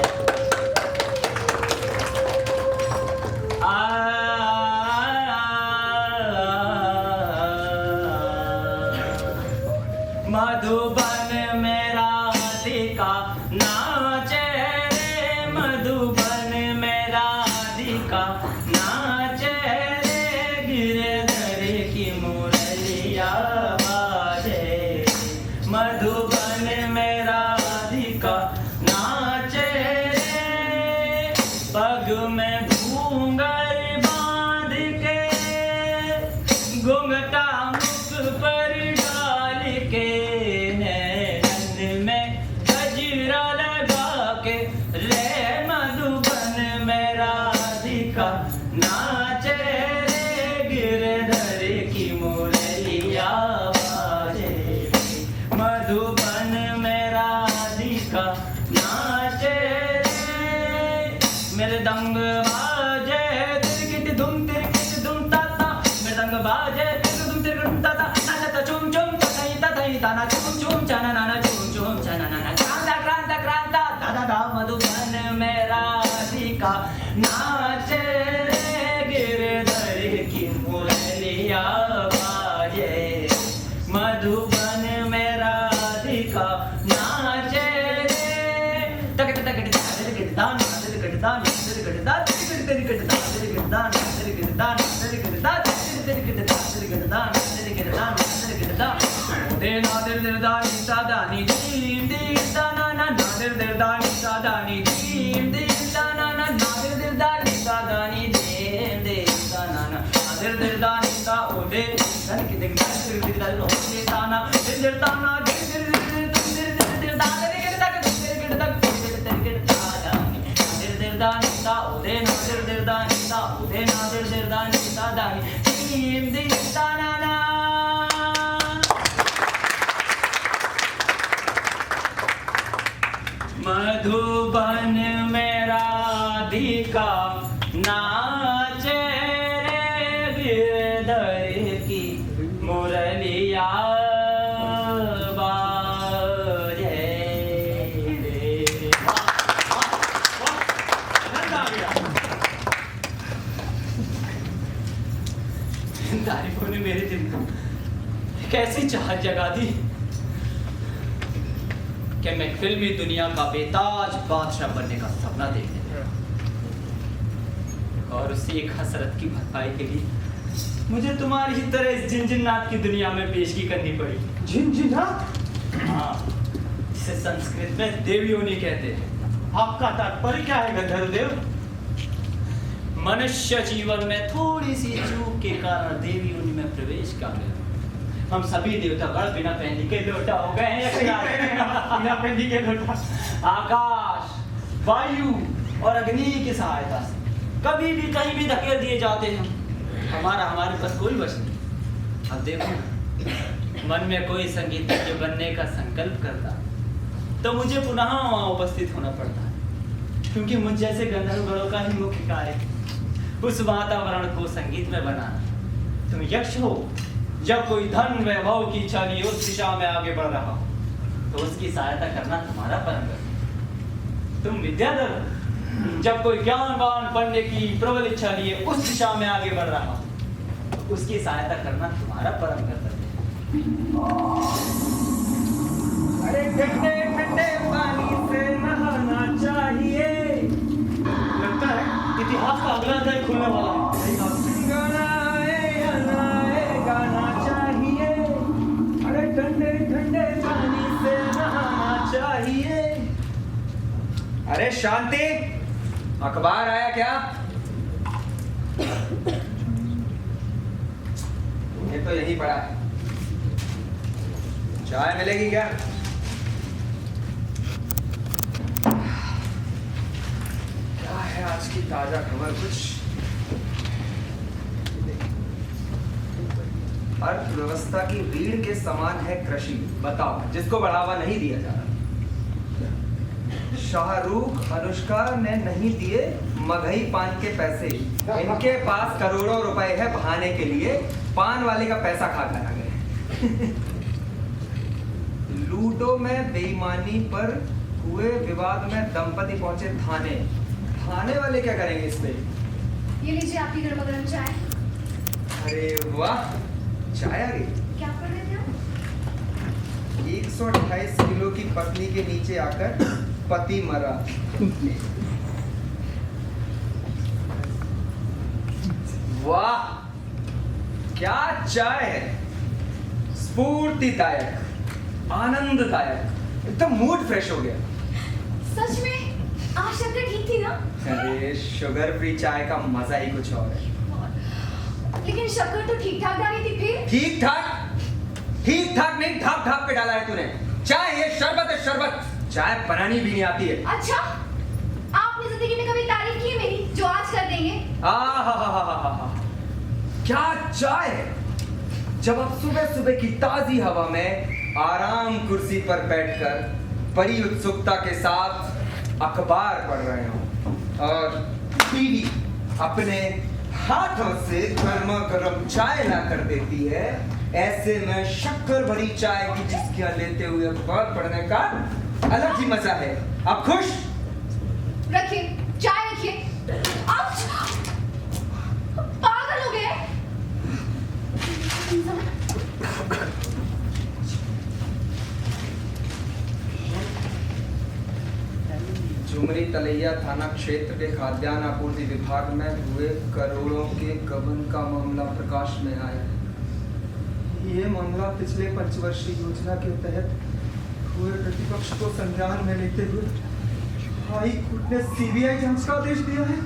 मधुबन में राधिका नाचे रे, मधुबन में राधिका नाचे रे, गिरधर की मुरलिया बाजे। मधुबन में राधिका नाचे रे, पग में घूंघर बांध के घूंघटा मुख पर डाल के, नैन में गजरा लगा के रे, मधुबन में राधिका नाचे रे, गिरधर की मुरलिया बाजे। मधुबन में राधिका नाचे रे, मृदंग बाजे तिरकिट धुम ताता, मृदंग बाजे तिरकिट धुम ताता, नाचता चुम चुम ततई ततई ताना, चुम चुम चना नाना, चुम चुम चना नाना, क्रांता क्रांता क्रांता दादा दा। मधुबन में राधिका नाचे रे, गिरधर की मुरलिया बाजे। मधुबन में राधिका नाचे रे, तकट तकट तकट दान तकट दान तकट दान तकट दान तकट दान तकट दान तकट दान तकट दान तकट दान दे नादर दानी सादानी दीम दीम दाना नादर दानी सादानी दीम दीम दाना नादर दानी सादानी दीम दीम दाना नादर दानी सा ओदे तन के देख दे ताना दे ताना मधुबन में राधिका नाचे रे गिरधर की मुरलिया बाजे रे। आनंद आ गया। इन तारीफों ने मेरे दिल में कैसी चाहत जगा दी कि मैं फिल्मी दुनिया का बेताज बादशाह बनने का सपना देखने लगा। और उसी एक हसरत की भरपाई के लिए मुझे तुम्हारी ही तरह इस झिनझिनाहट की दुनिया में पेशगी करनी पड़ी। झिनझिनाहट? हाँ, जिसे संस्कृत में देवयोनि कहते हैं। आपका तात्पर्य क्या है गंधर्व देव? मनुष्य जीवन में थोड़ी सी चूक के कारण देवयोनि में प्रवेश कर गए। हम सभी देवतागण बिना पहनी के लोटा हो गए हैं। बिना पहनी के लोटा। आकाश, वायु और अग्नि की सहायता से कभी भी कहीं भी धकेल दिए जाते हैं। हमारे पास कोई वश नहीं। अब देखो, मन में कोई संगीतज्ञ बनने का संकल्प करता तो मुझे पुनः वहाँ उपस्थित होना पड़ता है, क्योंकि मुझ जैसे गंधर्वगणों का ही मुख्य कार्य उस वातावरण को संगीत में बनाना। तुम यक्ष हो, जब कोई धन वैभव की इच्छा लिए उस दिशा में आगे बढ़ रहा हो तो उसकी सहायता करना तुम्हारा परम कर्तव्य। तुम विद्याधर हो, जब कोई ज्ञानवान बनने की प्रबल इच्छा लिए उस दिशा में आगे बढ़ रहा हो तो उसकी सहायता करना तुम्हारा परम कर्तव्य है। अरे ठंडे ठंडे पानी से नहाना चाहिए। लगता है इतिहास का अगला अध्याय खुलने वाला है। गाना चाहिए। अरे ठंडे ठंडे पानी से नहाना चाहिए। अरे शांति, अखबार आया क्या? ये तो यहीं पड़ा है। चाय मिलेगी क्या? क्या है आज की ताजा खबर? कुछ अर्थव्यवस्था की रीढ़ के समान है कृषि। बताओ, जिसको बढ़ावा नहीं दिया जा रहा। शाहरुख अनुष्का ने नहीं दिए मगही पान के पैसे। इनके पास करोड़ों रुपए है बहाने के लिए पान वाले का पैसा खा कर आ गए। लूडो में बेईमानी पर हुए विवाद में दंपति पहुंचे थाने। थाने वाले क्या करेंगे इस पे? ये लीजिए आपकी गर्मा गर्म चाय। अरे वाह, चाय आ गई। क्या पढ़ रहे थे आप? 128 किलो की पत्नी के नीचे आकर पति मरा। वाह, क्या चाय है! स्फूर्तिदायक, आनंददायक, एकदम मूड फ्रेश हो गया। सच में आज शक्कर ठीक थी ना? अरे शुगर फ्री चाय का मजा ही कुछ और है। लेकिन शक्कर तो ठीक ठाक डाली थी। फिर ठीक ठाक? ठीक ठाक नहीं, ठाक ठाक पे डाला है तूने। चाय ये शरबत है, शरबत। चाय बनानी भी नहीं आती है। अच्छा, आपने जिंदगी में कभी तारीफ की है मेरी, जो आज कर देंगे? क्या चाय है! जब आप सुबह सुबह की ताजी हवा में आराम कुर्सी पर बैठकर बड़ी उत्सुकता के साथ अखबार पढ़ रहे हो और बीवी अपने हाथों से गर्मा गर्म चाय ला कर देती है, ऐसे में शक्कर भरी चाय की चुस्कियां लेते हुए अखबार पढ़ने का अलग ही मजा है। आप खुश? रखिए, चाय रखिए। पागल हो गए? झुमरी तलैया थाना क्षेत्र के खाद्यान्न आपूर्ति विभाग में हुए करोड़ों के गबन का मामला प्रकाश में आया। ये मामला पिछले पंचवर्षीय योजना के तहत हुए प्रतिपक्ष को संज्ञान में लेते हुए हाई कोर्ट ने सीबीआई जांच का आदेश दिया है।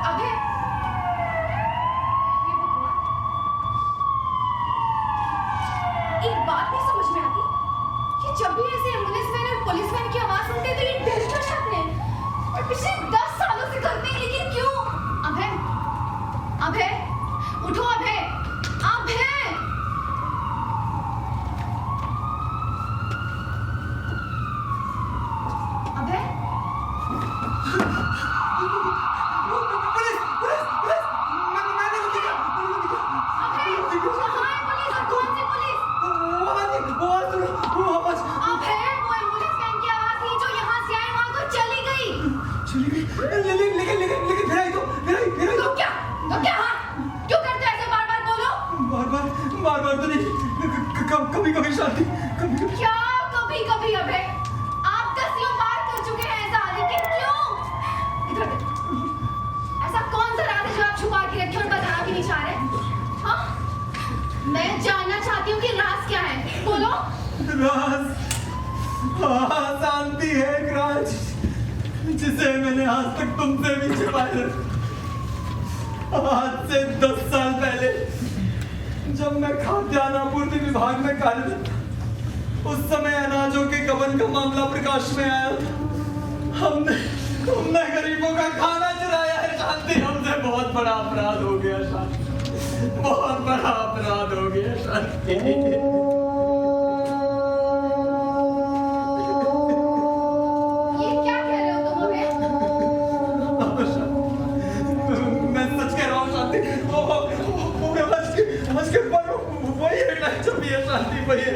अभय, ये भगवान, एक बात नहीं समझ में आती कि जब भी ऐसे एम्बुलेंस वैन और पुलिस वैन की आवाज सुनते हैं तो ये डर क्यों जाते हैं? और पिछले 10 सालों से करते हैं, लेकिन क्यों? अभय, अभय, उठो अभय, अभय। अभय, पुलिस पुलिस पुलिस मैंने कुछ किया अभय, कहाँ है पुलिस और कौन सी पुलिस? वो आवाज अभय, वो एम्बुलेंस वैन की आवाज थी जो यहाँ से आई, वहाँ तो चली गई। चली गई लेकिन फिर आई तो तो क्या हाँ? क्यों करते हो ऐसे? बार-बार बोलो। बार तो नहीं, कभी शांति कभी क्या कभी अभय? आप 10 लोग बार कर चुके हैं ऐसा, लेकिन क्यों? इधर देखो। ऐसा कौन सा राज है जो आप छुपा के रखे और बताना भी नहीं चाह रहे? हाँ? मैं जानना चाहती हूँ कि राज क्या है, बोलो। राज, हाँ, शांति है एक राज जिसे मैंने आज तक तुमसे भी छिपाया। आज से 10 साल पहले जब मैं खाद्यान्न आपूर्ति विभाग में कार्यरत था, उस समय अनाजों के गबन का मामला प्रकाश में आया। हमने गरीबों का खाना चुराया है शांति। हमसे बहुत बड़ा अपराध हो गया शांति, बहुत बड़ा अपराध हो गया शांति। शांति वही है।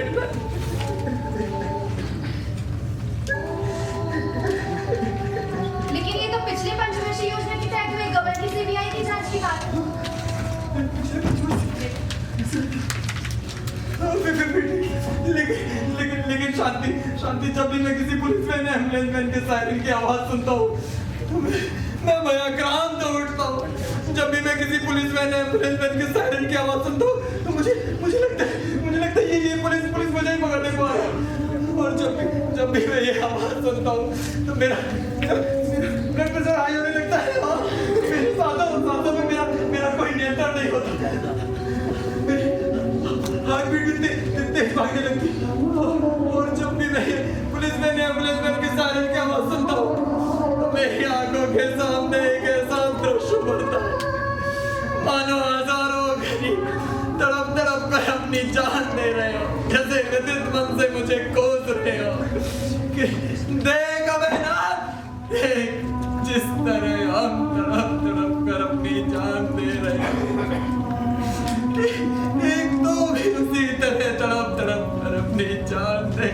लेकिन ये तो पिछले पंचवर्षीय योजना के तहत हुए गबन की सीबीआई की जांच की बात है। लेकिन शांति जब भी मैं किसी पुलिस वैन या एम्बुलेंस वैन के सायरन की आवाज सुनता हूँ तो मैं भयाक्रांत हो उठता हूँ। जब भी मैं किसी पुलिस वैन या एम्बुलेंस वैन के सायरन की आवाज सुनता हूँ तो मुझे लगता है ये पुलिस मुझे ही पकड़ने को आ रहा है। और जब भी मैं ये आवाज सुनता हूँ तो मेरा ब्लड प्रेशर हाई होने लगता है। हाँ, मेरे सांसों में मेरा कोई नियंत्रण नहीं होता। मेरी हार्ट बीट भी तेज भागने लगती है। और जब भी मैं पुलिस वैन या एम्बुलेंस वैन के सायरन की आवाज सुनता हूँ तो मेरी आंखों के सामने एक ऐसा दृश्य बनता है मानो हजारों गरीब तड़प कर अपनी जान दे रहे हो, जैसे व्यथित मन से मुझे कोस रहे हो कि देख अभयनाथ, देख जिस तरह हम तड़प कर अपनी जान दे रहे हो, एक तो भी उसी तरह तड़प कर अपनी जान दे।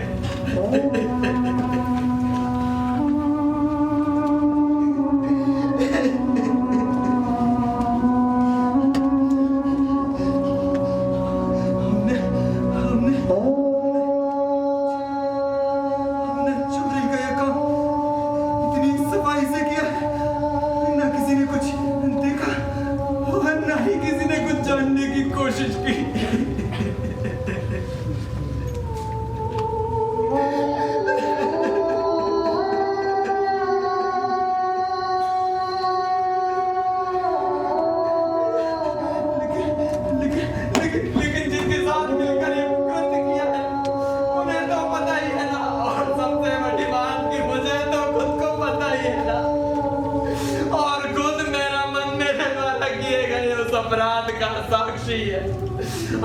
अपराध का साक्षी है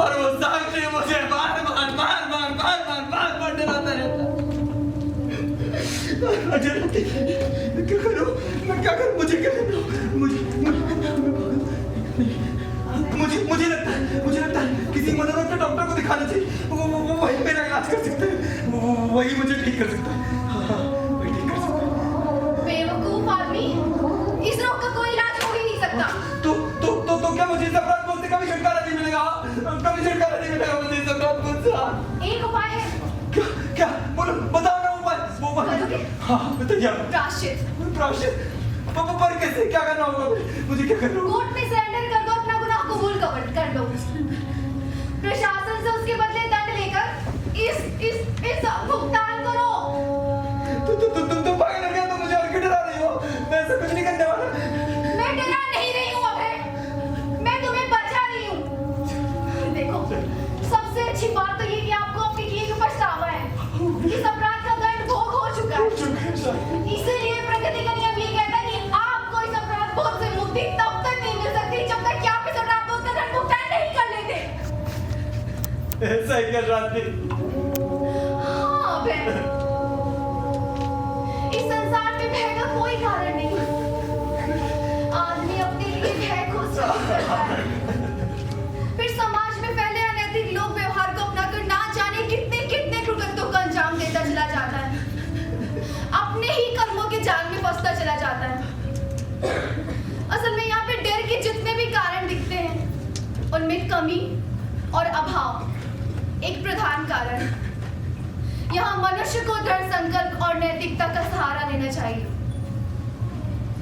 और वो साक्षी मुझे बार बार डराता रहता। क्या करूं मुझे क्या करना? मुझे लगता है किसी मनोरोग के डॉक्टर को दिखाना चाहिए। वो वही मेरा इलाज कर सकता है, वही मुझे ठीक कर सकता है। बेवकूफ आदमी, इस रोग का कोई इलाज हो ही नहीं सकता। तो क्या मुझे इस अपराध बोलते कभी छुटकारा नहीं मिलेगा? कभी छुटकारा नहीं मिलेगा मुझे इस अपराध बोलते? एक उपाय है। क्या बोलो, बताओ ना उपाय। वो उपाय हाँ बताइए। प्रायश्चित पर कैसे, क्या करना होगा मुझे? क्या करना होगा? कोर्ट में सरेंडर कर दो, अपना गुनाह कबूल कर दो। प्रशासन से उसके बदले दंड लेकर इस भुगतान करो। तुम पागल हो गया? तुम मुझे और क्यों डरा रही हो? मैं ऐसा कुछ नहीं करने वाला। मैं डरा नहीं ऐसा ही कर शांति। हाँ भय, इस संसार में भय का कोई कारण नहीं। आदमी अपने लिए भय को सृजित करता है, फिर समाज में फैले अनैतिक लोक व्यवहार को अपनाकर ना जाने कितने कितने कृत्यों का अंजाम देता चला जाता है, अपने ही कर्मों के जाल में फंसता चला जाता है। असल में यहाँ पे डर के जितने भी कारण दिखते हैं उनमें कमी और अभाव एक प्रधान कारण। यहाँ मनुष्य को दृढ़ संकल्प और नैतिकता का सहारा लेना चाहिए,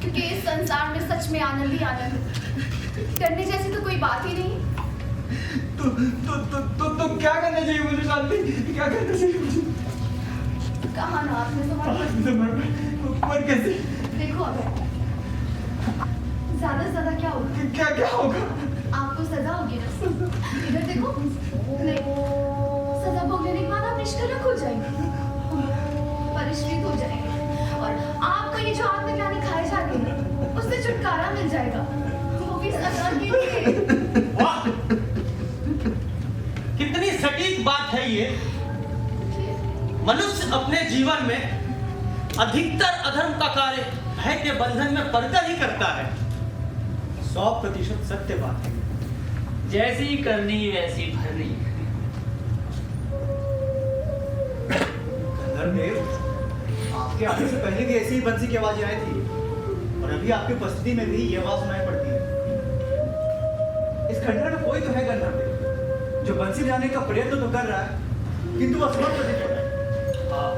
क्योंकि इस संसार में सच में आनंद ही आनंद है। डरने जैसी तो कोई बात ही नहीं। तो क्या करना चाहिए मुझे शांति? क्या करना चाहिए मुझे? कहा ना आपने पर कैसे? देखो अगर ज्यादा से ज्यादा क्या होगा? क्या होगा? आपको सजा होगी ना। इधर देखो, नहीं, सजा भोगने के बाद आप निष्कलंक हो जाएंगे, परिष्कृत हो जाएंगे, और आपका ये जो आत्मज्ञानी खाए जाते हैं उससे छुटकारा मिल जाएगा, वो भी सजा के लिए। वाह, कितनी सटीक बात है ये। मनुष्य अपने जीवन में अधिकतर अधर्म का कार्य भय के बंधन में पड़कर ही करता है। 100% सत्य बात है। जैसी करनी वैसी भरनी। धर्मदेव, आपके आने से पहले भी ऐसी ही बंसी की आवाजें आई थी, और अभी आपकी उपस्थिति में भी ये आवाज सुनाई पड़ती है। इस खंडहर में कोई तो है गंधर्व जो बंसी बजाने का प्रयत्न तो कर रहा है, किंतु असमर्थ प्रतीत हो रहा है। हाँ,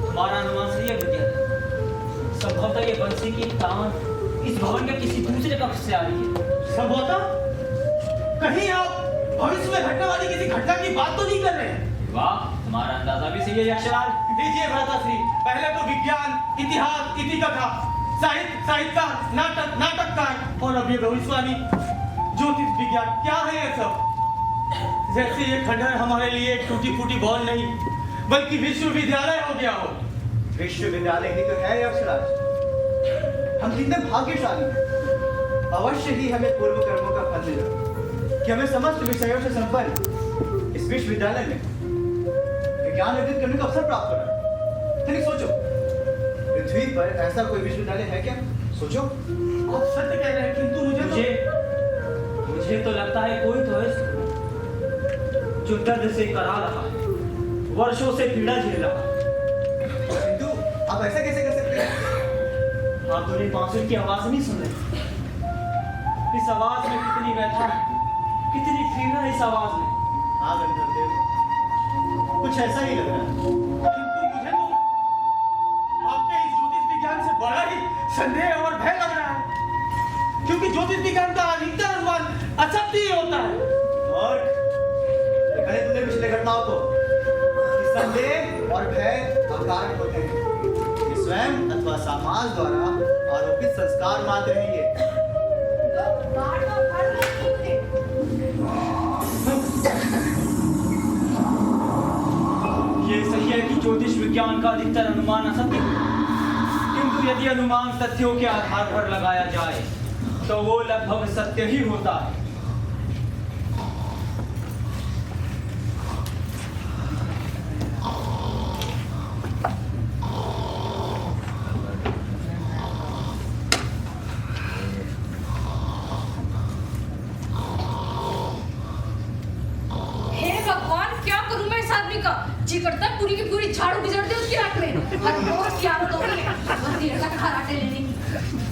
हमारा अनुमान सही है विद्यार्थी। संभवतः ये बंसी की तान इस भवन के किसी दूसरे कक्ष से आ रही है। संभवतः कहीं आप भविष्य में घटने वाली किसी घटना की बात तो नहीं कर रहे हैं? वाह, तुम्हारा अंदाजा भी सही है यक्षराज। लीजिए भ्राताश्री, पहले तो विज्ञान, इतिहास, इतिकथा, साहित्य, साहित्यकार, नाटककार, और अब ये भविष्यवाणी, ज्योतिष विज्ञान, क्या है ये सब? जैसे ये खंडहर हमारे लिए एक टूटी फूटी भवन नहीं, बल्कि विश्वविद्यालय हो गया हो। विश्वविद्यालय ही तो है यक्षराज। हम कितने भाग्यशाली हैं। अवश्य ही हमें पूर्व कर्मों का फल मिला कि हमें समस्त विषयों से संपन्न इस विश्वविद्यालय में विज्ञान अर्जित करने का अवसर प्राप्त हो रहा है। तनिक सोचो, पृथ्वी पर ऐसा कोई विश्वविद्यालय है क्या? सोचो। आप सत्य कह रहे हैं, किंतु मुझे तो लगता है कोई तो है जो दर्द से करा रहा है, वर्षों से पीड़ा झेल रहा है। किंतु आप ऐसा कैसे कर सकते हैं? आप तो बांसुरी की आवाज नहीं सुन रहे? इस आवाज में कितनी व्यथा है, कितनी पीड़ा है इस आवाज में। हाँ गंधर्वदेव, कुछ ऐसा ही लग रहा है। किंतु मुझे तो आपके इस ज्योतिष विज्ञान से बड़ा ही संदेह और भय लग रहा है, क्योंकि ज्योतिष विज्ञान का अधिकतर अनुमान असत्य ही होता है। और देखा है तुमने पिछले घटनाओं को कि संदेह और भय अकारण होते हैं। ये स्वयं अथवा समाज द्वारा आरोपित संस्कार मात्र हैं ये। ये सही है कि ज्योतिष विज्ञान का अधिकतर अनुमान असत्य है, किंतु यदि अनुमान तथ्यों के आधार पर लगाया जाए तो वो लगभग सत्य ही होता है। जी करता है पूरी की पूरी झाड़ू बिजड़ दे उसकी आंख में। हर रोज की आदत हो गई है बस ये लगा खराटे लेने की।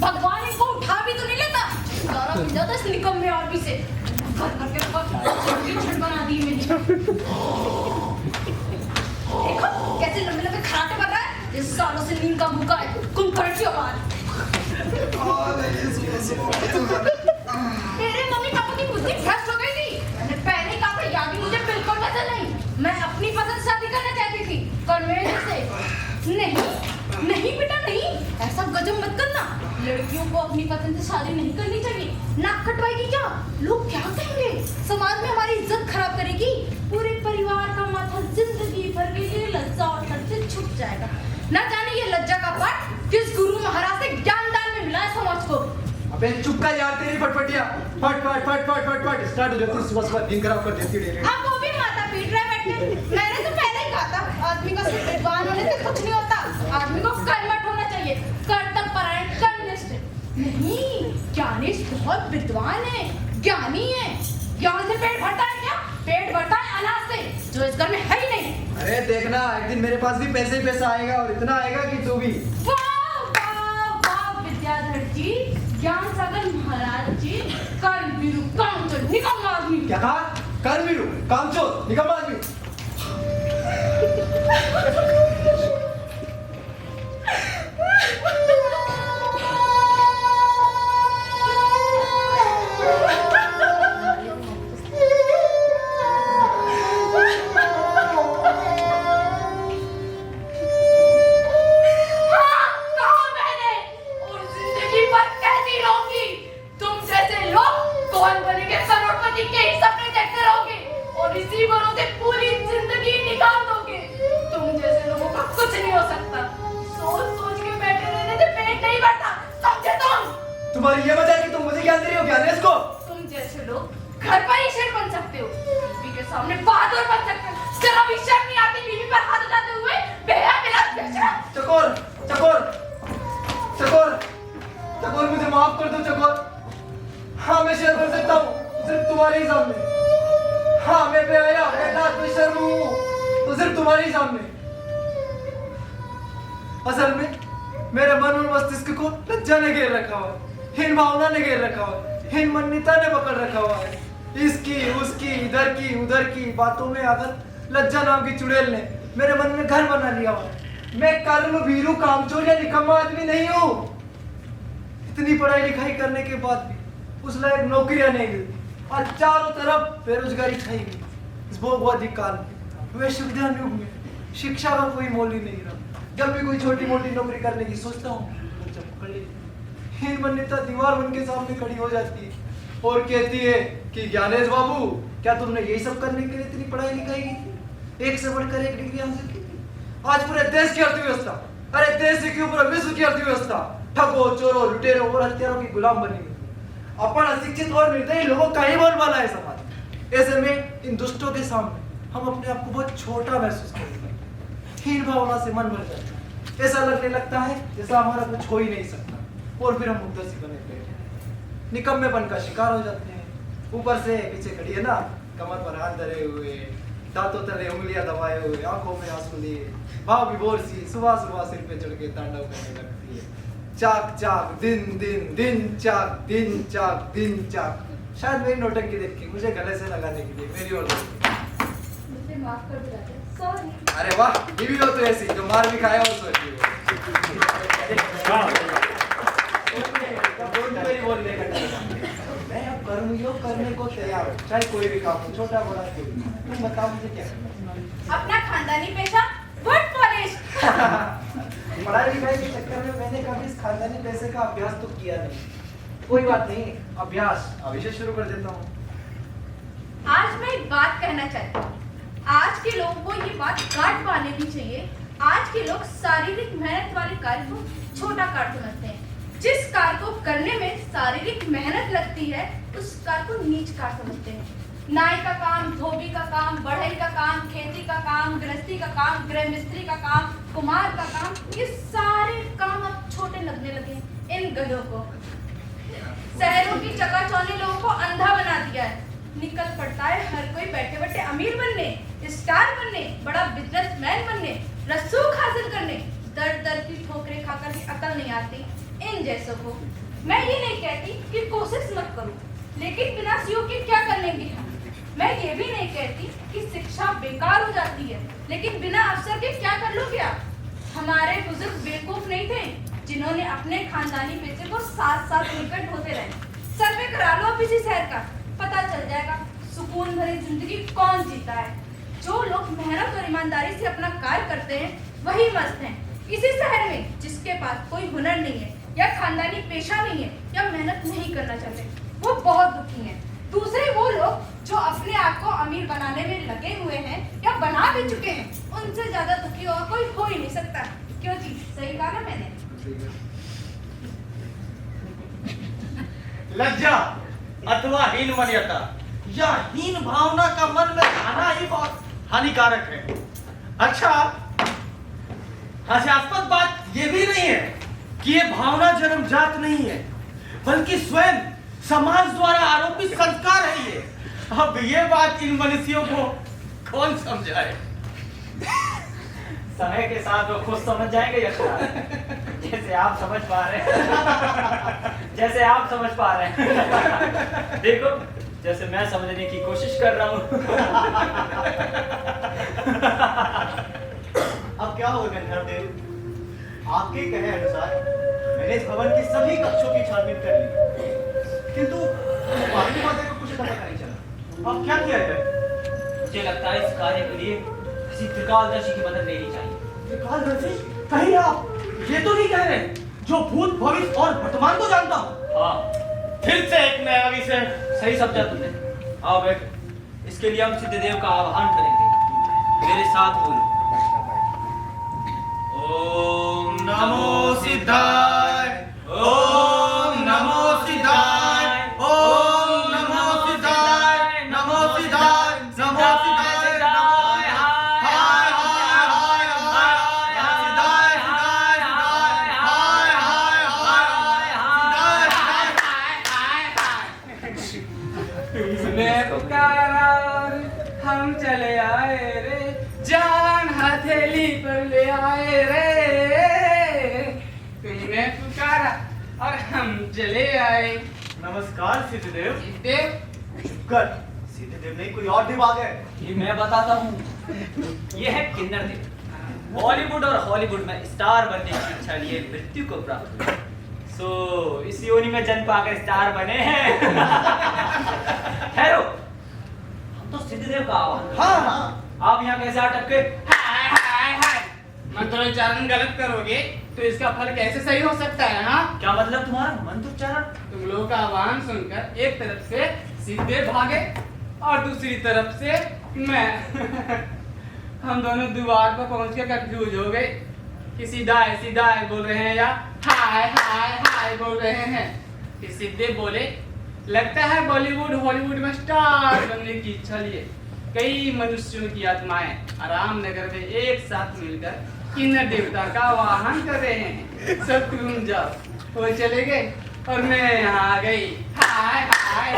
भगवान इनको उठा भी तो नहीं लेता, सारा मिल जाता इस निकम्मे आदमी से। घर घर के छट बना दी मैंने। देखो कैसे लंबे लंबे खराटे बन रहा है, इस सालों से नींद का भूखा है। कुंकड़ की आवाज। तेरे मम्मी पापा की बुद्धि भ्रष्ट हो गई थी। मैंने पहले कहा था याद ही मुझे बिल्कुल पसंद नहीं। मैं अपनी पसंद शादी करना चाहती थी कन्वेंट से। नहीं बेटा नहीं, ऐसा गजब मत करना। लड़कियों को अपनी पसंद से शादी नहीं करनी चाहिए। नाक कटवाएगी क्या? लोग क्या कहेंगे? समाज में हमारी इज्जत खराब करेगी। पूरे परिवार का माथा जिंदगी भर के लिए लज्जा और डर से छुप जाएगा। ना जाने ये लज्जा का पाठ किस गुरु महाराज से ज्ञान दान में मिला है समाज को। अबे चुप कर यार, तेरी फटफटिया फट फट फट फट फट फट स्टार्ट हो जाती है। सुबह सुबह दिन खराब कर देती है। आप वो भी मत सीख रहे बैठे। मैंने तो पहले ही कहा था आदमी का सिर्फ विद्वान होने से कुछ नहीं होता, आदमी को कर्मठ होना चाहिए, कर्तव्यपरायण, कर्मनिष्ठ। नहीं, ज्ञानेश बहुत विद्वान है, ज्ञानी है। ज्ञान से पेट भरता है क्या? पेट भरता है अनाज से, जो इस घर में है ही नहीं। अरे देखना, एक दिन मेरे पास भी पैसे ही पैसा आएगा, और इतना आएगा कि तू भी। वाह वाह वाह विद्याधर जी, ज्ञान सागर महाराज जी, कर्म वीरू कामचोर निकम्मा आदमी। क्या कहा? कर्मवीरू कामचोर निकम्मा आदमी। तुम्हारी ये वजह है कि तुम मुझे ज्ञान दे रही हो ज्ञानेश को? तुम जैसे लोग घर पर ही शेर बन सकते हो, बीवी के सामने बहादुर बन सकते हो। जरा भी शर्म नहीं आती बीवी पर हाथ उठाते हुए? बेहा मेरा बेशरम। चकोर चकोर चकोर चकोर, मुझे माफ कर दो चकोर। हाँ मैं शेर बन सकता हूँ, सिर्फ तुम्हारे ही सामने। हाँ मैं बेहया, बेनाथ, बेशर्म हूँ, तो सिर्फ तुम्हारे ही सामने। असल में मेरे मन और मस्तिष्क को लज्जा ने घेर रखा हुआ, हीन भावना ने घेर रखा हुआ, हीन मन्यता ने पकड़ रखा हुआ है। इसकी उसकी, इधर की उधर की बातों में आकर लज्जा नाम की चुड़ैल ने मेरे मन में घर बना लिया हुआ है। मैं कर्म भीरू कामचोर या निकम्मा आदमी नहीं हूँ। इतनी पढ़ाई लिखाई करने के बाद भी उस लायक नौकरियां नहीं मिलती और चारों तरफ बेरोजगारी छाई हुई। इस भोगवादी काल में, वैश्विक युग में शिक्षा का कोई मोल ही नहीं रहा। जब भी कोई छोटी मोटी नौकरी करने की सोचता हूँ, तो जब पकड़ लेती, हीन मन्यता दीवार बन के सामने खड़ी हो जाती है और कहती है कि ज्ञानेश बाबू, क्या तुमने यही सब करने के लिए इतनी पढ़ाई लिखाई की थी? एक से बढ़कर एक डिग्री हासिल की थी। आज पूरे देश की अर्थव्यवस्था, अरे देश के ऊपर विश्व की अर्थव्यवस्था ठगों, चोरों, लुटेरों और हत्यारों की गुलाम बनी हुई। अपन अशिक्षित और निर्दयी लोगों का ही बोलबाला है समाज। ऐसे में इन दुष्टों के सामने हम अपने आप को बहुत छोटा महसूस करते हैं, हीन भावना से मन भर जाता है। ऐसा लगने लगता है जैसा हमारा कुछ हो ही नहीं सकता, और फिर हम मुद्दसी बने बैठे निकम्मेपन का शिकार हो जाते हैं। ऊपर से पीछे खड़ी है ना, कमर पर हाथ धरे हुए, दांतों तले उंगलियां दबाए हुए, आंखों में आंसू लिए, भाव विभोर सी सुबह सुबह सिर पे चढ़ के तांडव करने लगती है। चाक चाक दिन दिन दिन चाक दिन चाक दिन चाक। शायद मेरी नौटंकी देख के मुझे गले से लगाने के लिए मेरी ओर मुझे माफ कर दो, सॉरी। अरे वाह, बीवी हो तो ऐसी जो मार भी खाया और सोती हो। मैं अब कर्मयोग करने को तैयार हूँ, चाहे कोई भी काम हो, छोटा बड़ा कोई। तुम बताओ मुझे क्या करना है? अपना खानदानी पेशा वुड पॉलिश। पढ़ाई लिखाई के चक्कर में मैंने कभी इस खानदानी पैसे का अभ्यास तो किया नहीं। कोई बात नहीं, अभ्यास अभी से शुरू कर देता हूँ। आज मैं एक बात कहना चाहती हूँ। आज के लोगों को ये बात काट पाने भी चाहिए। आज के लोग शारीरिक मेहनत वाले कार्य को छोटा कार्य समझते हैं। जिस कार्य को करने में शारीरिक मेहनत लगती है, उस कार्य को नीच कार्य समझते हैं। नाई का काम, धोबी का काम, बढ़ई का काम, खेती का काम, गृहस्थी का काम, गृह मिस्त्री का काम, कुम्हार का काम, ये सारे काम अब छोटे लगने लगे हैं इन गधों को। शहरों की चकाचौंधी लोगों को अंधा बना दिया है। निकल पड़ता है हर कोई बैठे बैठे अमीर बनने, स्टार बनने, बड़ा बिजनेसमैन बनने, रसूख हासिल करने। दर दर की ठोकरें खाकर भी अकल नहीं आती इन जैसों को। मैं ये नहीं कहती कि कोशिश मत करो, लेकिन बिना सीओ के क्या कर लेंगे हम। मैं ये भी नहीं कहती कि शिक्षा बेकार हो जाती है, लेकिन बिना अवसर के क्या कर लोगे आप। हमारे बुजुर्ग बेवकूफ नहीं थे जिन्होंने अपने खानदानी पेशे को साथ साथ निकट होते रहे। सर्वे करा लो अब इसी शहर का, पता चल जाएगा सुकून भरी जिंदगी कौन जीता है। जो लोग मेहनत और ईमानदारी से अपना कार्य करते हैं वही मस्त हैं। इसी शहर में जिसके पास कोई हुनर नहीं है या खानदानी पेशा नहीं है या मेहनत नहीं करना चाहते, वो बहुत दुखी हैं। दूसरे वो लोग जो अपने आप को अमीर बनाने में लगे हुए हैं या बना भी चुके हैं, उनसे ज्यादा दुखी और कोई हो ही नहीं सकता। क्यों जी, सही कहा ना मैंने? लज्जा अथवा हीन मान्यता या हीन भावना का मन में आना ही बहुत हानिकारक है। अच्छा, हास्यास्पद बात यह भी नहीं है कि ये भावना जन्मजात नहीं है, बल्कि स्वयं समाज द्वारा आरोपित संस्कार है ये। अब ये बात इन मनुष्यों को कौन समझाए? समय के साथ वो खुद समझ जाएंगे यशराज, जैसे आप समझ पा रहे हैं। जैसे आप समझ पा रहे हैं। देखो, जैसे मैं समझने की कोशिश कर रहा हूँ। अब क्या होगा गंधर्व देव? आपके कहे अनुसार मैंने इस भवन की सभी कक्षों की छानबीन कर ली, किंतु बाकी बातें को कुछ पता नहीं चला। अब क्या किया जाए? मुझे लगता है इस कार्य के लिए किसी त्रिकालदर्शी की मदद लेनी चाहिए। त्रिकालदर्शी? कहीं आप ये तो नहीं कह रहे जो भूत, भविष्य और वर्तमान को जानता हूँ? हाँ, फिर से एक नया विषय। सही समझा तुमने। आओ बैठ। इसके लिए हम सिद्धदेव का आह्वान करेंगे। मेरे साथ बोलो। ओम नमो सिद्धाय, ओम नमो सिद्धाय, ओम नमो सिद्धाय, नमो सिद्धाय, नमो सिद्धाय, हाय हाय हाय हाय सिद्धाय, सिद्धाय, हाय हाय हाय सिद्धाय। मैं पुकारा और हम चले आए रे, जान हथेली पर ले आए रे। तूने पुकारा और हम चले आए। नमस्कार सिद्धदेव। देव शुक्र, सिद्धदेव नहीं कोई और देव आ गए। ये मैं बताता हूँ। ये है किन्नर देव। बॉलीवुड और हॉलीवुड में स्टार बनने की इच्छा लिए मृत्यु को प्राप्त हुई। सो इस योनि में जन्म पाकर स्टार बने हैं। ठहरो, हम तो सिद्धदेव का आह्वान। हाँ हाँ, आप यहाँ कैसे अटक गए? हाय हाय हाय, मंत्रोच्चारण गलत करोगे तो इसका फल कैसे सही हो सकता है? हाँ, क्या मतलब तुम्हारा मंत्रोच्चारण? तुम लोगों का आह्वान सुनकर एक तरफ से सिद्धदेव भागे और दूसरी तरफ से मैं। हम दोनों द्वार पर पहुंच के कंफ्यूज हो गए कि सीधा बोल रहे हैं या हाय हाय हाय बोल रहे हैं। फिर सिद्धदेव बोले, लगता है बॉलीवुड हॉलीवुड में स्टार बनने की इच्छा लिए कई मनुष्यों की आत्माएं आराम नगर में एक साथ मिलकर किन्नर देवता का वाहन कर रहे हैं। सब तुम जाओ। वो चले गए और मैं यहाँ आ गई। हाय हाय।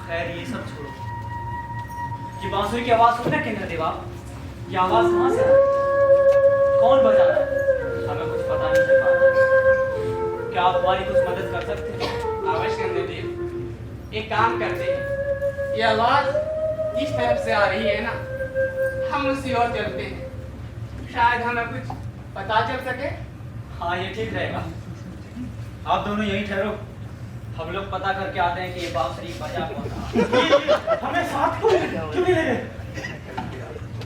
खैर ये सब छोड़ो। ये बांसुरी की आवाज सुन रहे किन्नर देवा? ये आवाज कहाँ से आ रही है? कौन बजा रहा है? हमें कुछ पता नहीं चल पा रहा। क्या आप हमारी कुछ मदद कर सकते हैं? अवश्य देव, एक काम करते हैं। ये आवाज इस तरफ से आ रही है ना, हम उसी ओर चलते हैं। शायद हमें कुछ पता चल सके। हाँ, ये ठीक रहेगा। आप दोनों यहीं ठहरो, हम लोग पता करके आते हैं कि ये बांसुरी बजा कौन रहा है। हमें साथ क्यों नहीं ले गए?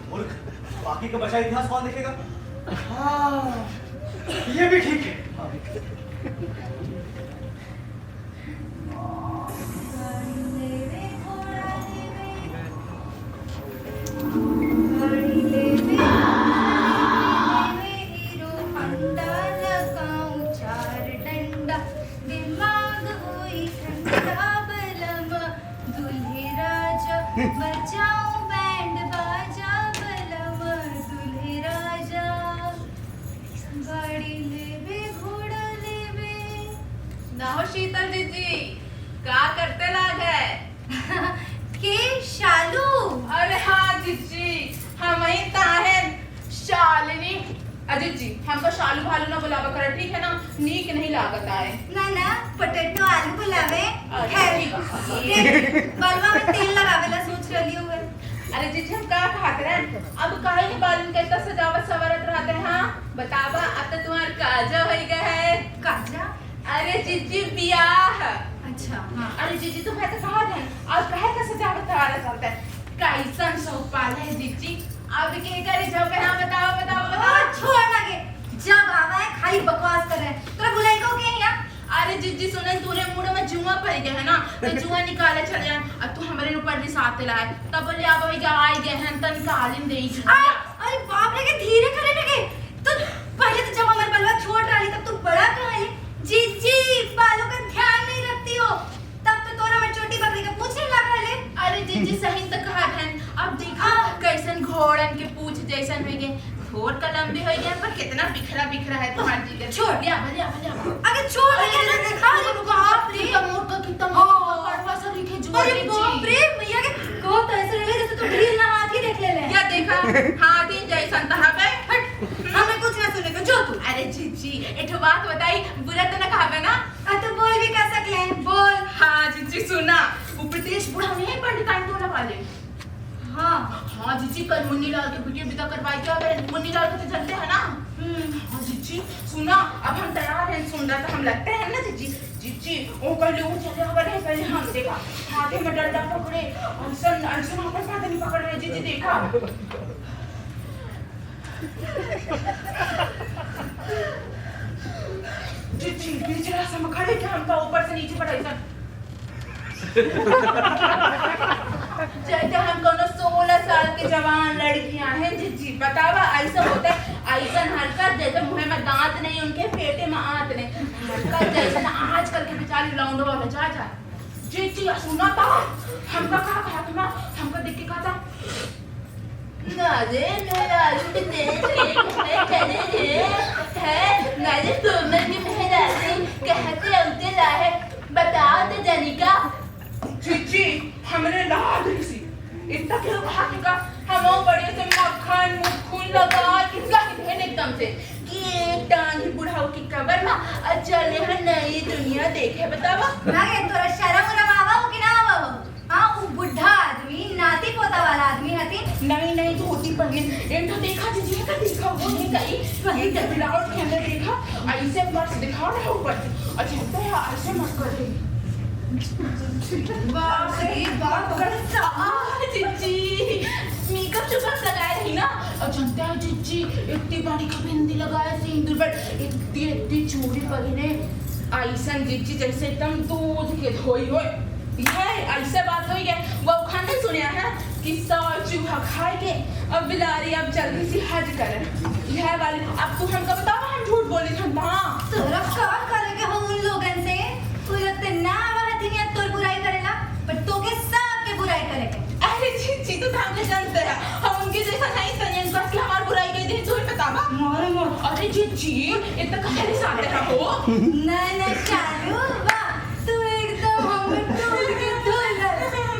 मूर्ख, बाकी का बचा इतिहास कौन देखेगा? हाँ, ये भी ठीक है। बजाओ बैंड बाजा बलम दुल्हे राजा, गाड़ी लेवे घोड़ा लेवे। ना हो शीतल दीदी, क्या करते लाग है? के शालू? अरे हाँ जीजी, हम वही ताहन शालिनी। अजीत जी, हमको शालू भालू ना बुलावा कर, ठीक है ना? नीक नहीं लागत आए। ना ना, पोटैटो आलू बुलावे। अच्छा, ठीक है। खैर, बलवा में तेल लगावेला सोच रही हूँ। अरे जीजी, हम का खाते रहे? अब काहे के बालन के इतना सजावट सवरत रहते हैं? हाँ बतावा, अब तो तुम्हार काजा हो गया है। काजा? अरे जीजी, ब्याह। अच्छा हाँ। अरे जीजी, तुम है तो कहा थे और कहे का सजावट सवारा चलता है? कैसन सौपाल है जीजी? अब के करे जब पे? हाँ बताओ बताओ बताओ। छोड़ लगे, जब आवा है खाली बकवास कर रहे हैं। तोरा बुलाई को के यहाँ? अरे जीजी सुने, तूने मुड़ में जुआ पड़ गया है ना, तो जुआ निकाले चले जाए। अब तू हमारे ऊपर रिसात लाए, तब बोले आप अभी आई गए हैं तो निकालिन दे। अरे बाप रे, के धीरे करे लगे। तो पहले तो जब हमारे बलवा छोट रही तब तू बड़ा कहाँ है? जीजी, बालों का ध्यान नहीं रखती हो। तब तो तोरा मैं छोटी बकरी का पूछने लग रहे। कितना बिखरा है तुम्हारी जिगर। छोड़। लिया लिया लिया। अरे छोड़ अरे बाप रे कितना मोटा कितना कड़वा सा लिखे जुआ अरे बाप रे भैया के को तो ऐसे लगे जैसे तो ढील ना हाथ ही देख ले ले। क्या देखा हाथी जैसा तहा पे हमें कुछ ना सुने को जो तू। अरे जीजी एक बात बताई बुरा तो ना कहा ना। तो बोल भी कर सकले बोल। हाँ जीजी सुना वो ब्रिटिश बूढ़ा नहीं पंडिताइन तो लगा ले। हाँ हाँ जीजी कल मुन्नी लाल की वीडियो विदा करवाई क्या मेरे मुन्नी लाल को तो जानते हैं ना। हाँ जीजी सुना अब हम तैयार हैं सुंदर तो हम लगते हैं ना जीजी। जीजी वो कल लोग चले हमारे हैं पहले हम देखा हाथे में डंडा पकड़े ऐसा ऐसा वापस हाथ नहीं पकड़ रहे जीजी देखा। जीजी बीच रास्ते में खड़े क्या हमका ऊपर से नीचे पड़ा ऐसा। जैसे हम दोनों 16 साल के जवान लड़कियां हैं जीजी बतावा ऐसा होता है ऐसा हरकत जैसे मुंह में दांत नहीं उनके पेटे में आंत नहीं हरकत जैसे ना आजकल के बेचारी लौंडो वाला जा जीजी सुना था हमका कहा था हमका देख के कहा था नाजे मेरा आलू तेरे चले रे है नाजे तुमने भी मेरा कहते उते लाए बताओ तो जनिका जीजी हमने नहा दी सी इतना क्यों भागी का हम बड़े से मक्खन मुखून लगा किसका किधर एकदम से कि एक टांग ही बुढ़ाऊ की कबर में चले हैं नई दुनिया देखे बतावा ना ये तोरा शर्म रवावा हो कि ना आवा हो। हाँ वो बुढ़ा आदमी नाती पोता वाला आदमी हती नहीं धोती पहने एक तो देखा जीजी का देखा वो नहीं गई वही ब्लाउज के अंदर देखा ऐसे मस्त दिखा रहा ऊपर से अच्छा है ऐसे मत कर रही बाप रे बाप जीजी मेकअप चुपक लगाए रही ना और जानते हैं जीजी इतनी बड़ी का बिंदी लगाया सिंदूर पर इतनी चूड़ी पहने ऐसा जीजी जैसे एकदम दूध के धोई हो ये ऐसे बात हुई है वो खाने सुनिया है कि 100 चूहा खाए के अब बिलारी अब जल्दी से हज करे यह वाली अब तू हमको बताओ हम झूठ बोली था ना तोरा का करे के हम उन लोगन से कोई लगते ना वहां दुनिया तोर बुराई करेला पर तो के सब के बुराई करे के। अरे जीजी तो हमने जानते हैं हम उनके जैसा नहीं तनियन बस कि हमारी बुराई के दिन झूठ बतावा मारे मार अरे जीजी इतना कहानी साथे रखो ना चालू वाह तू एकदम हम टूट के धुल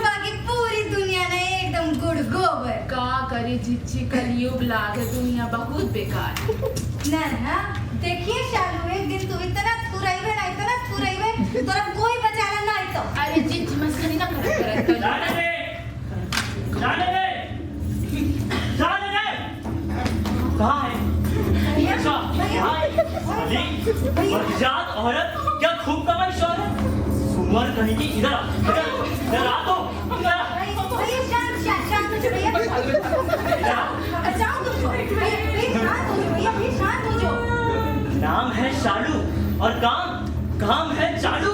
बाकी पूरी दुनिया ने एकदम गुड़ गोबर का करे जीजी कलयुग लागे दुनिया बहुत बेकार ना देखिए शालू एक दिन तू इतना तुरैबे तोरा कोई बचाना नहीं तो। अरे जीजी मस्करी ना करत जाने दे कहाँ है अच्छा साली बदजात औरत क्या खूब कमाई शोर है सुअर कहीं की इधर आ तो भैया शांत हो जाओ भैया शांत हो जाओ। नाम है शालू और काम है चालू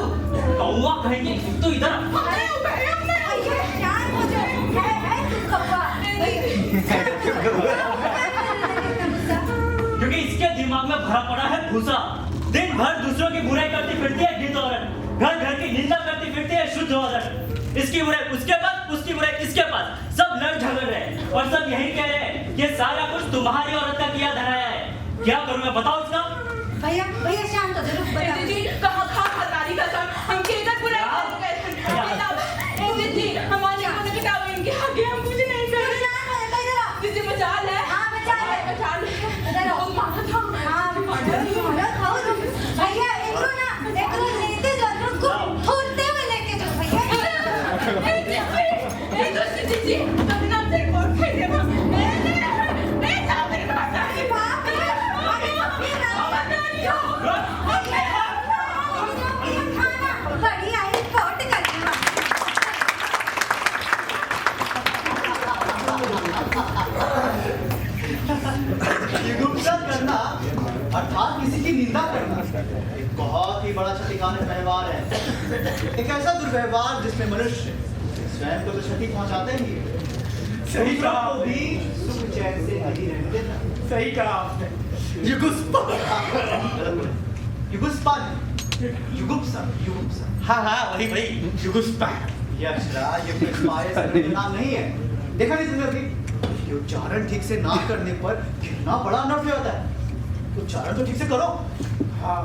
कौवा कहेंगे तो इधर भैया शांत हो जाओ है तू कौवा क्योंकि इसके दिमाग में भरा पड़ा है भूसा दिन भर दूसरों की बुराई करती फिरती है गिद्ध औरत घर की निंदा करती फिरती है शुद्ध औरत इसकी बुराई उसके पास उसकी बुराई इसके पास सब लड़ झगड़ रहे और सब यही कह रहे कि सारा कुछ तुम्हारी औरत का किया धराया है क्या करूं मैं बताओ इसका भैया शांत हो जाओ बता जीजी कहां खतारी का सब हम केकर बुराई कर गए जीजी हमारे को बताओ इनके आगे हम कुछ नहीं कर रहे जीजी बचा ले हां बचा ले इधर आओ माथा था हां मारो खाओ तुम भैया एकरो लेते जाओ को छोड़ते हुए लेके जाओ भैया ए दोस्त जीजी तुम नाम से कोट फेंके ना मैं जाओ मेरे पास आके बाप रे बड़ी आई कोट करना युगुप्सा करना अर्थात किसी की निंदा करना एक बहुत ही बड़ा क्षतिकारक व्यवहार है। एक ऐसा दुर्व्यवहार जिसमें मनुष्य स्वयं को तो क्षति पहुंचाते ही सही कहा को भी सुख चैन से नहीं रहने देता। सही कहा आपने। युगुप्सा हाँ वही युगुस्पा ये अक्षरा ये नाम नहीं है। देखा नहीं तुमने अभी ये उच्चारण ठीक से ना करने पर कितना बड़ा अनर्थ होता है। उच्चारण तो ठीक से करो। हाँ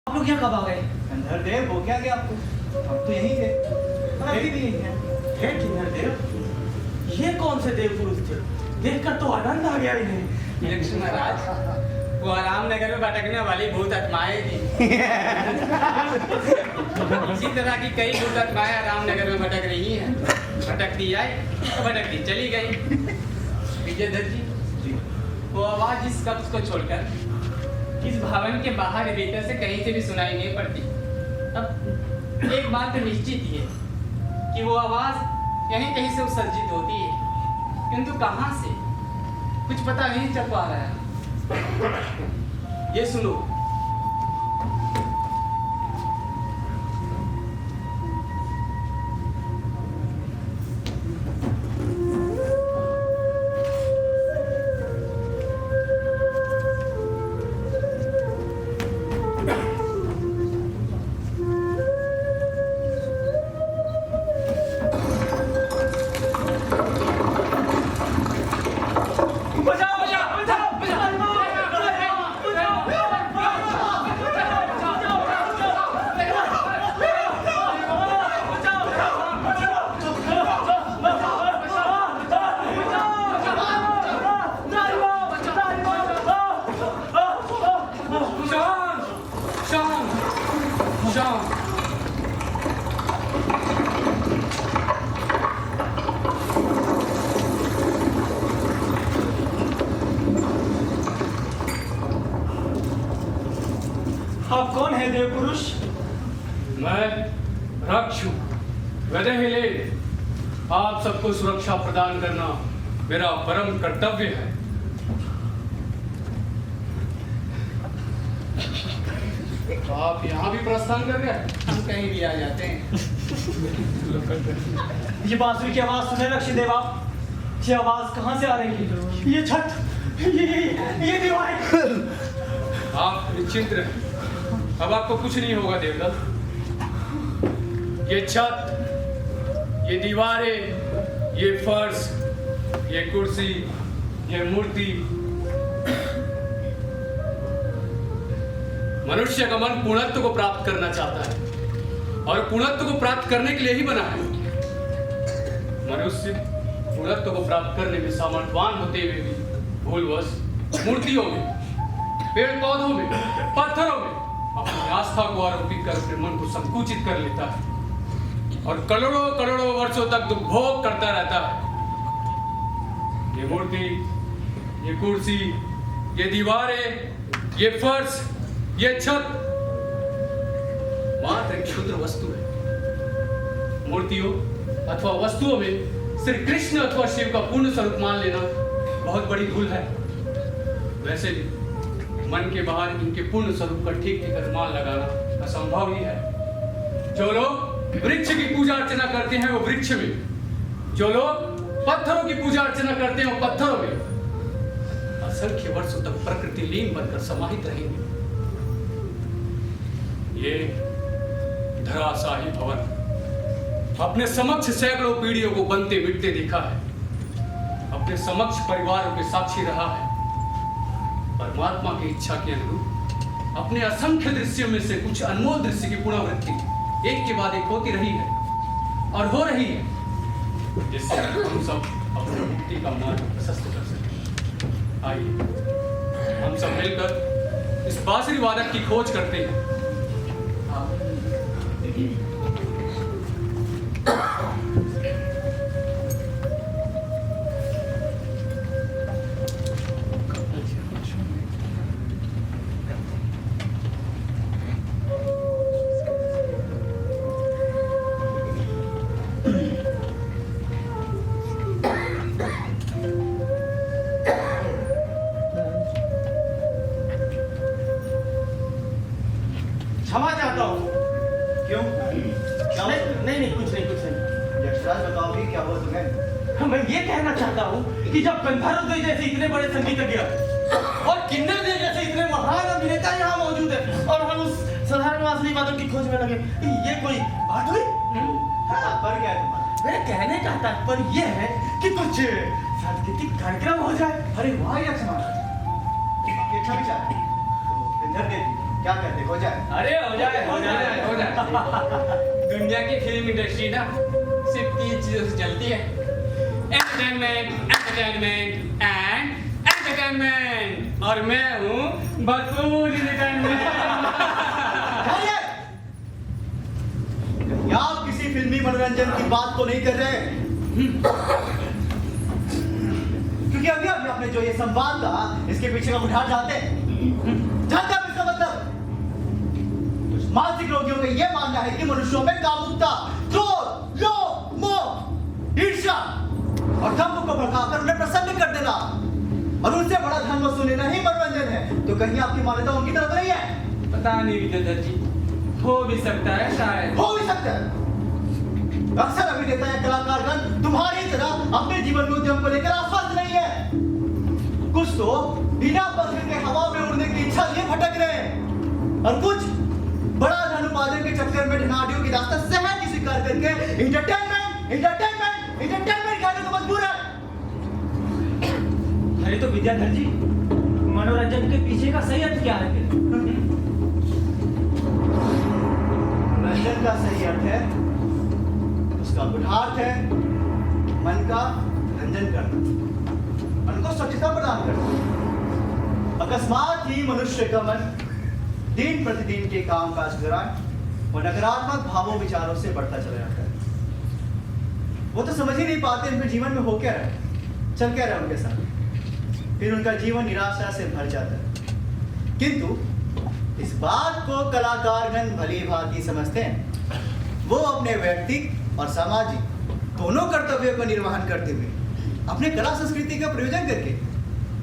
आप लोग यहाँ कब आ गए? किन्नर देव हो क्या गया आपको? हम तो यहीं थे और अभी भी यहीं हैं। हे किन्नर देव, ये कौन से देव पुरुष थे? देखकर तो आनंद आ गया इन्हें। लक्ष्मण महाराज, वो आराम नगर में भटकने वाली भूत आत्माएं थी। इसी तरह की कई भूत आत्माएं आराम नगर में भटक रही हैं। भटकती आई तो भटकती चली गई। विजयधर जी, वो आवाज इस कब्ज को छोड़कर इस भवन के बाहर भीतर से कहीं से भी सुनाई नहीं पड़ती। अब एक बात तो निश्चित ही है कि वो आवाज यहीं कहीं से उत्सर्जित होती है, किंतु कहाँ से कुछ पता नहीं चल पा रहा है। ये सुनो, आप कौन है देव पुरुष? मैं रक्षु गदहिले आप सबको सुरक्षा प्रदान करना मेरा परम कर्तव्य है। तो आप यहाँ भी प्रस्थान कर गए? हम कहीं भी आ जाते हैं। ये बांसुरी की आवाज सुने रक्षिदेव आप? ये आवाज कहाँ से आ रही है? ये छत, ये दीवारें। आप निश्चिंत रहें, अब आपको कुछ नहीं होगा देवदत्त। ये छत, ये दीवारें, ये फर्श, ये कुर्सी, ये मूर्ति मनुष्य का मन पूर्णत्व को प्राप्त करना चाहता है और पूर्णत्व को प्राप्त करने के लिए ही बना है। मनुष्य पूर्णत्व को प्राप्त करने में सामर्थ्यवान होते हुए भी भूलवश मूर्तियों में, पेड़ पौधों में, पत्थरों में अपनी आस्था को आरोपित कर अपने मन को संकुचित कर लेता है और करोड़ों करोड़ों वर्षों तक दुख भोग करता रहता है। ये मूर्ति, ये कुर्सी, ये दीवारें, ये फर्श, ये छत मात्र एक क्षुद्र वस्तु है। मूर्तियों अथवा वस्तुओं में श्री कृष्ण अथवा शिव का पूर्ण स्वरूप मान लेना बहुत बड़ी भूल है। वैसे भी मन के बाहर इनके पूर्ण स्वरूप का ठीक ठीक अनुमान लगाना असंभव ही है। जो लोग वृक्ष की पूजा अर्चना करते हैं वो वृक्ष में, जो लोग पत्थरों की पूजा अर्चना करते हैं वो पत्थरों में असंख्य वर्षों तक प्रकृति लीन बनकर समाहित रहेंगे। ये धराशाही भवन अपने समक्ष सैकड़ों पीढ़ियों को बनते मिटते देखा है, अपने समक्ष परिवारों के साक्षी रहा है। परमात्मा की इच्छा के अनुरूप अपने असंख्य दृश्यों में से कुछ अनमोल दृश्य की पुनरावृत्ति एक के बाद एक होती रही है और हो रही है, जिससे हम सब अपनी मुक्ति का मार्ग प्रशस्त कर सकें। आइए हम सब मिलकर इस बांसुरी वादक की खोज करते हैं। क्षमा चाहता हूँ। क्यों? क्या हुआ? नहीं, कुछ नहीं। यक्षराज बताओगे क्या हुआ तुम्हें? मैं ये कहना चाहता हूँ कि जब गंधर्व देव जैसे इतने बड़े संगीतज्ञ और किन्नर देव जैसे इतने महान अभिनेता यहाँ मौजूद है और हम उस साधारण बांसुरी वादक की खोज में लगे, ये कोई बात हुई? हाँ, पर क्या है तुम्हारा? मेरे कहने का तात्पर्य ये है कि कुछ सांस्कृतिक कार्यक्रम हो जाए। अरे वाह यक्ष महाराज, आपकी अच्छा विचार है। तो गंधर्व देव क्या कहते, हो जाए? अरे हो जाए। दुनिया की फिल्म इंडस्ट्री ना सिर्फ 3 चीजों से चलती है, एंटरटेनमेंट, एंटरटेनमेंट एंड एंटरटेनमेंट, और मैं हूँ भरपूर एंटरटेनमेंट। क्या आप किसी फिल्मी मनोरंजन की बात तो नहीं कर रहे? क्योंकि अभी अभी आपने जो ये संवाद कहा, इसके पीछे का बुढ़ार जानते हैं? जानते हैं इसका मतलब? कुछ मानसिक रोगियों का ये मानना है कि मनुष्यों में कामुकता, क्रोध, लोभ, मोह, ईर्ष्या और दंभ को भड़काकर उन्हें प्रसन्न कर देना और उनसे बड़ा धन वसूल लेना ही मनोरंजन है। तो कहीं आपकी मान्यता उनकी तरफ नहीं है? पता नहीं विद्याधर जी, हो भी सकता है, शायद हो भी सकता है। अक्सर अभिनेता या कलाकारगण तुम्हारी तरह अपने जीवन में उद्यम को लेकर आश्वस्त नहीं है। कुछ तो बिना पत्थर के हवा में उड़ने की इच्छा लिए भटक रहे हैं और कुछ बड़ा धन उपार्जन के चक्कर में ढनाडियों की रास्ता सहज स्वीकार करके एंटरटेनमेंट कहने को मजबूर है। अरे तो विद्याधर जी, मनोरंजन के पीछे का सही अर्थ क्या है फिर? मनोरंजन का सही अर्थ है, उसका गुणार्थ है मन का रंजन करना, मन को स्वच्छता प्रदान करना। अकस्मात ही मनुष्य का मन दिन प्रतिदिन के काम काज के दौरान वो नकारात्मक भावों विचारों से बढ़ता चला जाता है। वो तो समझ ही नहीं पाते उनके जीवन में हो क्या रहा है, चल क्या रहा है उनके साथ। फिर उनका जीवन निराशा से भर जाता है। किंतु इस बात को कलाकारगण भली भांति समझते हैं। वो अपने व्यक्तिक और सामाजिक दोनों कर्तव्यों का निर्वहन करते हुए अपने कला संस्कृति का प्रयोजन करके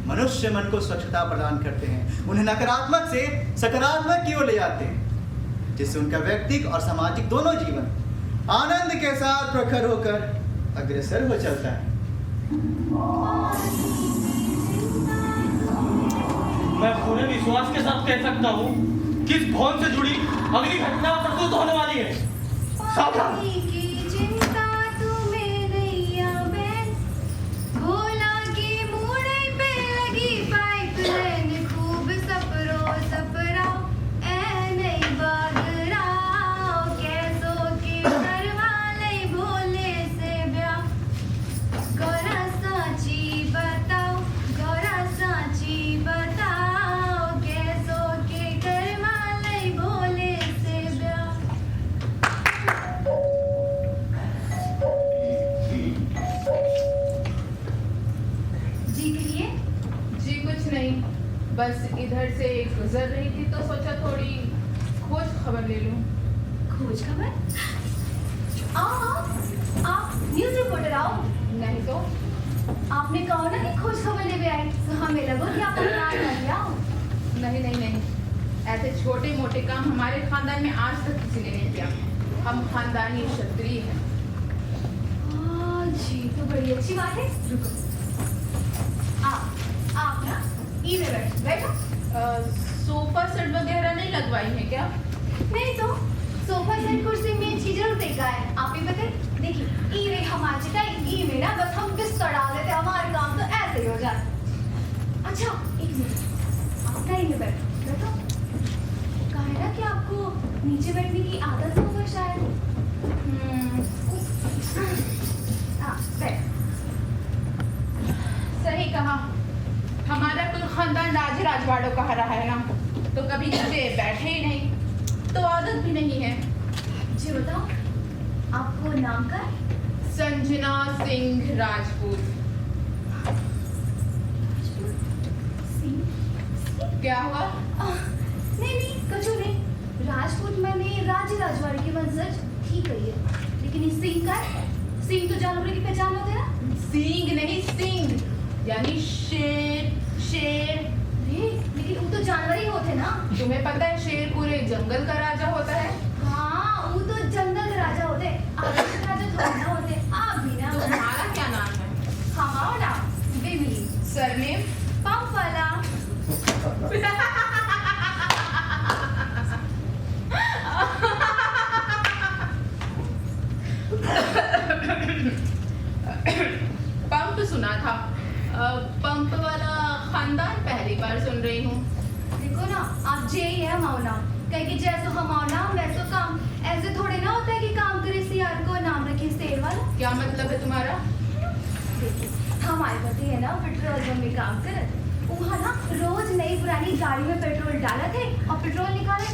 मनुष्य मन को स्वच्छता प्रदान करते हैं, उन्हें नकारात्मक से सकारात्मक की ओर ले जाते हैं, जिससे उनका व्यक्तिक और सामाजिक दोनों जीवन आनंद के साथ प्रखर होकर अग्रसर हो चलता है। मैं पूरे विश्वास के साथ कह सकता हूँ कि इस भवन से जुड़ी अगली घटना प्रस्तुत होने वाली है। सावधान। की चिंता तुम्हें नैया बहन, भोला की मूड़े पे लगी पाइपलाइन, खूब सपरो सपरा ए नई बागराओ, कैसो के करवाले भोले से ब्याह, गौरा साची बताओ, गौरा साची बताओ, कैसो के करवाले भोले से ब्याह। जी कहिए। जी कुछ नहीं, बस इधर से गुजर रही थी तो सोचा थोड़ी खोज खबर ले लूं। खोज खबर? आप न्यूज़ रिपोर्टर आओ। नहीं तो आपने कहा ना कि खोज खबर ले आए, तो हमें लगो कि आप अपना कर लिया। नहीं नहीं नहीं, ऐसे छोटे मोटे काम हमारे खानदान में आज तक किसी ने नहीं किया। हम खानदानी क्षत्रिय हैं। जी तो बड़ी अच्छी बात है। रुको, आप ना इधर बैठो। सोफा सेट वगैरह नहीं लगवाई है क्या? नहीं तो सोफा सेट कुर्सी में चीज जरूरत का है। आप ही बताइए। देखिए ई रे हमारे चाहिए, ई में ना बस हम बिस्तर डाल देते, हमारे काम तो ऐसे ही हो जाता। अच्छा एक मिनट, आप ना इधर बैठो। कहा है ना कि आपको नीचे बैठने की आदत हो गई शायद। बैठ। सही कहा, हमारा कुल खानदान राज राजवाड़ों का रहा है ना, तो कभी नीचे बैठे ही नहीं, तो आदत भी नहीं है। जी बताओ, आपको नाम का? संजना सिंह राजपूत। क्या हुआ? नहीं कुछ नहीं। राजपूत मैंने राजवाड़ी की मंजर ठीक है, लेकिन इस सिंह का, सिंह तो जानवर की पहचान होते हैं ना। सिंह नहीं, सिंह यानी शेर। शेर लेकिन वो तो जानवर ही होते ना। तुम्हें पता है शेर पूरे जंगल का राजा होता है? हाँ वो तो जंगल का राजा होते, आकाश का राजा थोड़ा ना होते। आप भी ना। तुम्हारा क्या नाम है? हमारा नाम बिमली। सरनेम? पंपवाला। पंप सुना था, पंप वाला खानदान पहली बार सुन रही हूँ। देखो ना, आप जे ही है हमारा नाम, कहे कि जैसो हमारा नाम वैसो काम। ऐसे थोड़े ना होता है कि काम करे सियार को नाम रखे शेर वाला। क्या मतलब है तुम्हारा? देखिए हमारे पति है ना पेट्रोल पंप में काम करे, वहाँ ना रोज नई पुरानी गाड़ी में पेट्रोल डाला थे और पेट्रोल निकाले।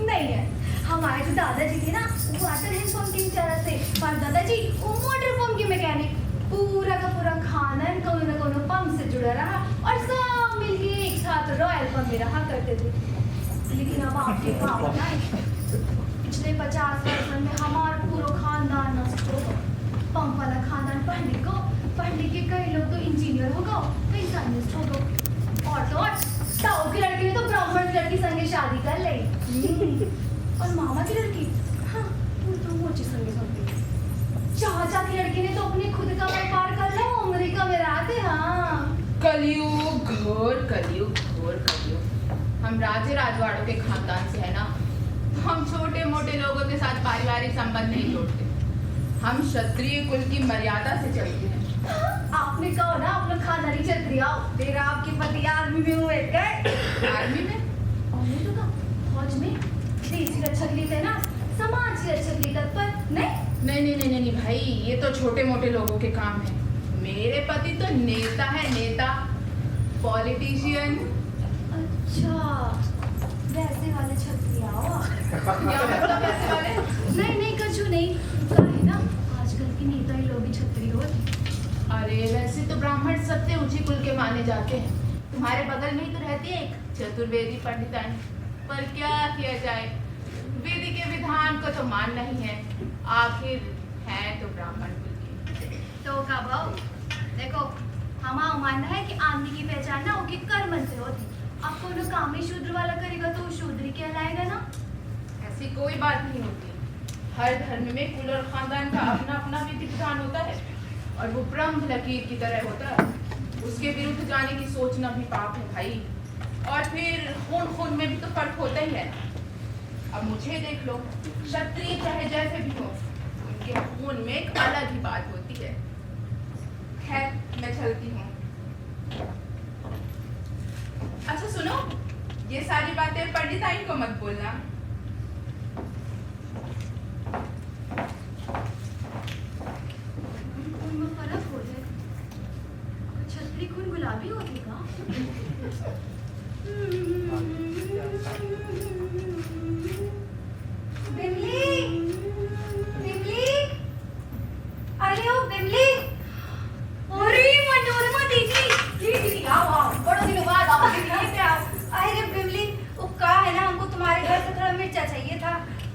नहीं है, हमारे जो दादाजी थे ना वो वाटर हैंड पंप की तरह से, पर दादाजी वो मोटर पंप के मैकेनिक। पूरा का पूरा खानदान कोनो न कोनो पंप से जुड़ा रहा और सब मिलके एक साथ रॉयल पंप में रहा करते थे। लेकिन अब आपके काम बताए, पिछले 50 वर्ष में हमारा पूरा खानदान नष्ट हो गया। पंप वाला खानदान पढ़ लिख के कई लोग तो इंजीनियर हो गए, कई साइंटिस्ट हो गए, और तो और ताऊ की लड़की ने तो ब्राह्मण लड़की संगे शादी कर ली। और मामा की लड़की, हाँ वो तो मोची संगे होती। चाचा की लड़की ने तो अपने खुद का व्यापार कर लिया, अमेरिका में रहते। हाँ कलयुग, घोर कलयुग, घोर कलयुग। हम राजे राजवाड़ों के खानदान से है ना, हम छोटे मोटे लोगों के साथ पारिवारिक संबंध नहीं जोड़ते। हम क्षत्रिय कुल की मर्यादा से चलते हैं। आपने कहा ना आप लोग खानदानी क्षत्रिय, तेरा आपके पति आर्मी में हुए क्या? आर्मी में? और तो कहा फौज में, देश की रक्षा के लिए तैनात, समाज की रक्षा के लिए तत्पर। नहीं भाई, ये तो छोटे मोटे लोगों के काम है। मेरे पति तो नेता है, नेता, पॉलिटिशियन। अच्छा वैसे वाले क्षत्रिय हो। क्या मतलब वैसे वाले? नहीं कछु नहीं, कहे ना आजकल के नेता ही लोग भी क्षत्रिय होते। अरे वैसे तो ब्राह्मण सबसे ऊंची कुल के माने जाते हैं। तुम्हारे बगल में ही तो रहती है एक चतुर्वेदी पंडितानी, पर क्या किया जाए, वेदी के विधान को तो मानना ही है, आखिर है तो ब्राह्मण कुल की। तो का भाव देखो, हमारा मानना है कि आंधी की पहचान ना उनके कर्म से होती। अब कोनो काम ही शूद्र वाला करेगा तो शूद्र ही कहलाएगा ना। ऐसी कोई बात नहीं होती, हर धर्म में कुल और खानदान का अपना अपना विधि विधान होता है, और वो ब्रह्म लकीर की तरह होता है। उसके विरुद्ध जाने की सोचना भी पाप है भाई। और फिर खून खून में भी तो फर्क होता ही है। अब मुझे देख लो, क्षत्रिय चाहे जैसे भी हो, उनके खून में एक अलग ही बात होती है। खैर, मैं चलती हूँ। अच्छा सुनो, ये सारी बातें पंडिताइन को मत बोलना। खून में फर्क हो जाए, छतरी खून गुलाबी होती का? बिमली, बिमली, अरे ओ बिमली, अरे मनोरमा दीदी, जी दीदी आओ आओ, बड़े दिनों बाद आओ दीदी, ये क्या? अरे बिमली, वो का है ना, हमको तुम्हारे घर से थोड़ा मिर्चा चाहिए था,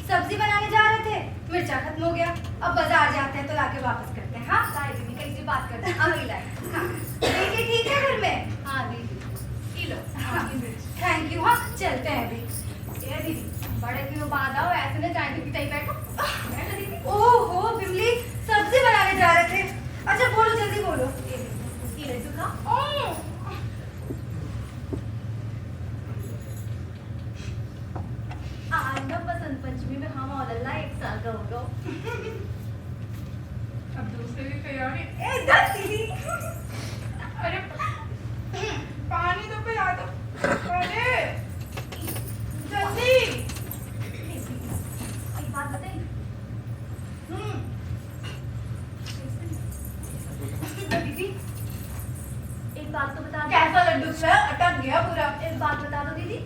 सब्जी बनाने जा रहे थे, मिर्चा खत्म हो गया, अब बाजार जाते हैं तो लाके वापस करते हैं। हाँ लाए दीदी, कैसी बात करते हैं, अभी लाए। हाँ दीदी ठीक है घर में? हाँ दीदी, ये लो। हाँ थैंक यू। हाँ चलते हैं अभी। ये दीदी बड़े दिनों बाद आओ, ऐसे ना चाय पीते ही बैठो। बैठो दीदी। ओहो बिमली, सब्जी बनाने जा रहे थे, अच्छा बोलो जल्दी बोलो। ये ले तू खा। आज ना बसंत पंचमी में हम और अल्लाह एक साल का होगा। अब दूसरे की तैयारी। ए दस दीदी, अरे पानी तो पिला दो। अरे जल्दी। एक बात बताइए। दीदी एक बात तो बता दो। कैसा लड्डू है, अटक गया पूरा। एक बात बता दो दीदी,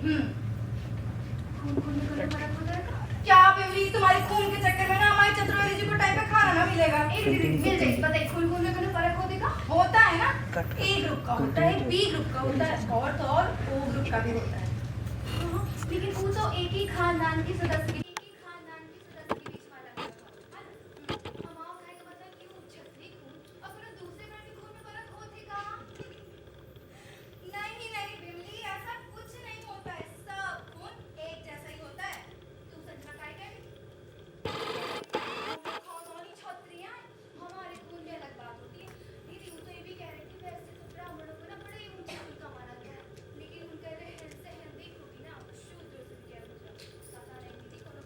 खून खून में कोई फर्क हो जाएगा? क्या पिवली, तुम्हारी खून के चक्कर में ना हमारी चतुर्वेदी जी को टाइम पे खाना ना मिलेगा। एक दीदी मिल जाएगी, बताइए खून खून में कोई फर्क होगा? होता है ना, ए ग्रुप का होता है, बी ग्रुप का होता है, और तो और ओ ग्रुप का भी होता है। लेकिन वो तो एक ही खानदान के सदस्य के बीच वाला है ना? हमारा भाई का मतलब क्यों छतरी खून और फिर दूसरे घर के खून में फर्क होगा? नहीं नहीं बिमली, ऐसा कुछ नहीं होता है, सब खून एक जैसा ही होता है। तू सच बताई क्या? खानदानी छतरियां हमारे खून में अलग बात होती है। दीदी वो तो ये भी कह रही थी वैसे तो ब्राह्मणों को ना बड़े ऊंचे कुल का माना गया है, लेकिन उनका रहन सहन देख लोगी ना, शूद्र से किया गुजरा। पता नहीं दीदी कोनो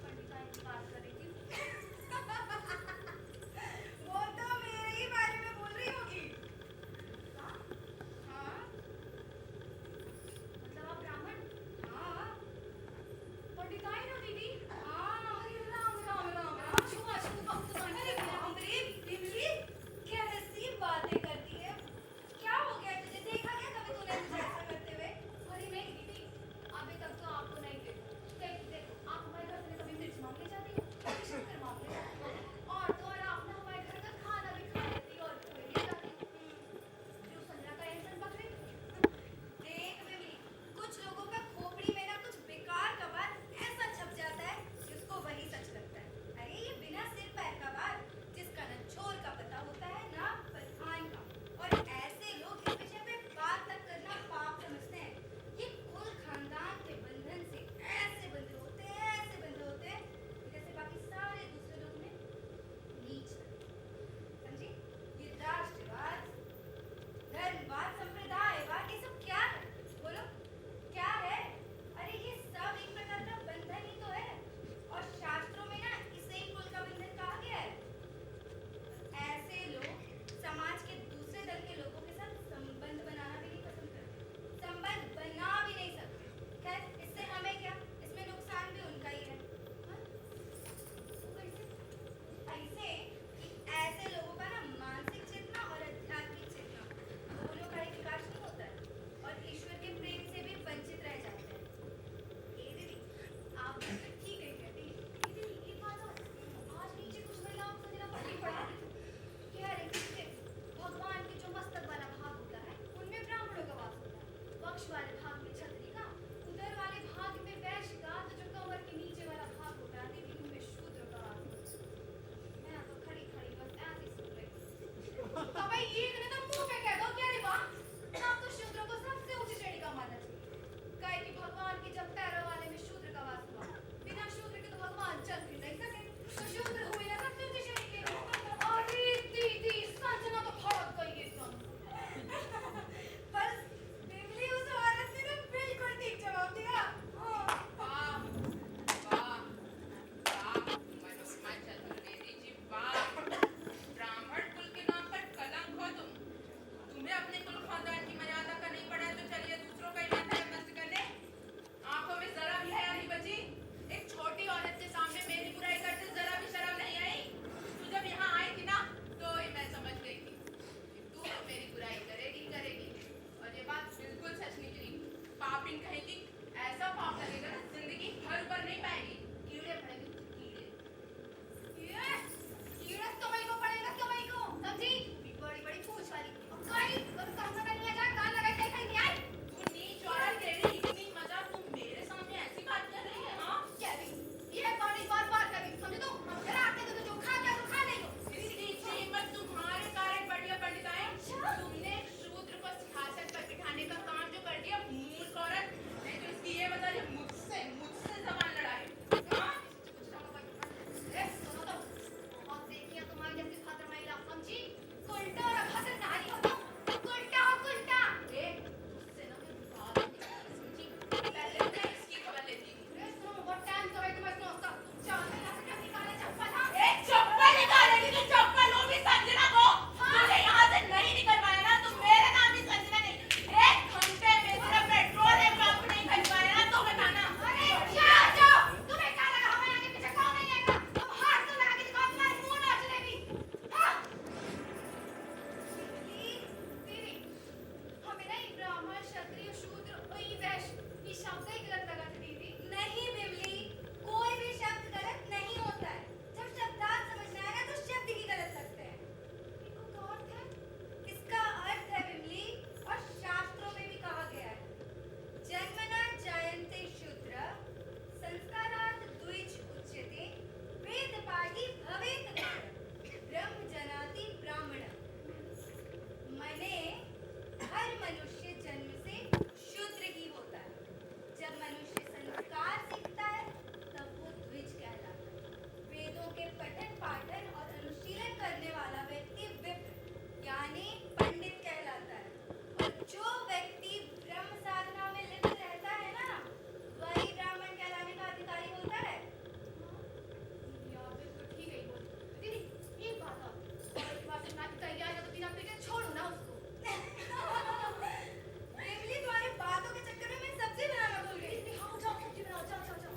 पाप लगेगा ना, जिंदगी भर ऊपर नहीं पाएगी। कीड़े पड़ेंगे, कीड़े। कीड़े कमाई को पड़ेगा, कमाई को, समझी? बड़ी बड़ी पूंछ वाली। कहीं तुम काम में नहीं आ जा, कान लगा के कहीं नहीं आई। तू नीच औरत, तेरी इतनी मजा, तुम मेरे सामने ऐसी बात कर रही है? हाँ, कह रही। ये कौन एक बार कर रही, समझे तुम? हम जरा आते तो जो खा क्या तो खा नहीं लो। नीचे मत, तुम्हारे कारण बढ़िया पंडिताएं। तुमने शूद्र को सिंहासन पर बिठाने का काम जो कर दिया, मूर्ख औरत। नहीं तो इसकी ये बता, ये मुझसे जबान लड़ाई। हाँ? सुनो तो, बहुत देखिए तुम्हारी जैसी खातर महिला, समझी? उल्टा और अभद्र नारी हो तुम। उल्टा हो, उल्टा। मुझसे ना कोई बात नहीं, समझी? पहले मैं इसकी खबर लेती थी। सुनो, बहुत टाइम से बैठी मैं सुनो उसका। चाहते यहाँ से क्या निकाले चप्पल, हाँ? चप्पल निकालेगी तो चप्पल वो भी संजना को। तुझे यहाँ से नहीं निकलवाया ना, तो मेरा नाम भी संजना नहीं। एक घंटे में सिर्फ पेट्रोल एक पंप नहीं खरीदवाया ना, तो बताना। अरे जाओ, तुम्हें क्या लगा हमारे आगे पीछे कौन नहीं आएगा? तुम हाथ तो लगा के दिखाओ, तुम्हारे मुंह ना जलेबी। हाँ? दीदी, हमें नहीं ब्राह्मण, क्षत्रिय, शूद्र और ये वैश्य, ये शब्द ही गलत लगा था दीदी। नहीं बिमली, कोई भी शब्द गलत नहीं होता है। जब शब्दार्थ समझना है ना, तो शब्द ही गलत लगते हैं। इनको तो अर्थ है? इसका अर्थ है बिमली, और शास्त्रों में भी कहा गया है, जन्मना जायन्ते शूद्र, संस्कारात् द्विज उच्यते, वेद पाठी भवेत् विप्र, ब्रह्म जनाति ब्राह्मण। मने हर मनुष्य जन्म से शूद्र ही होता है। जब मनुष्य संस्कार सीखता है, तब वो द्विज कहलाता है। वेदों के पठन पाठन और अनुशीलन करने वाला व्यक्ति विप्र यानी पंडित कहलाता है। और जो व्यक्ति ब्रह्म साधना में लिप्त रहता है ना, वही ब्राह्मण कहलाने का अधिकारी होता है। यहाँ पे तो ठीक है बोल। दीदी, एक बात और बात सुनना कि तैयार है तो बिना पीटे छोड़ो ना उसको। बिमली, तुम्हारी बातों के चक्कर में मैं सब्जी बनाना भूल गई। हाँ, जाओ सब्जी बनाओ, जाओ जाओ जाओ।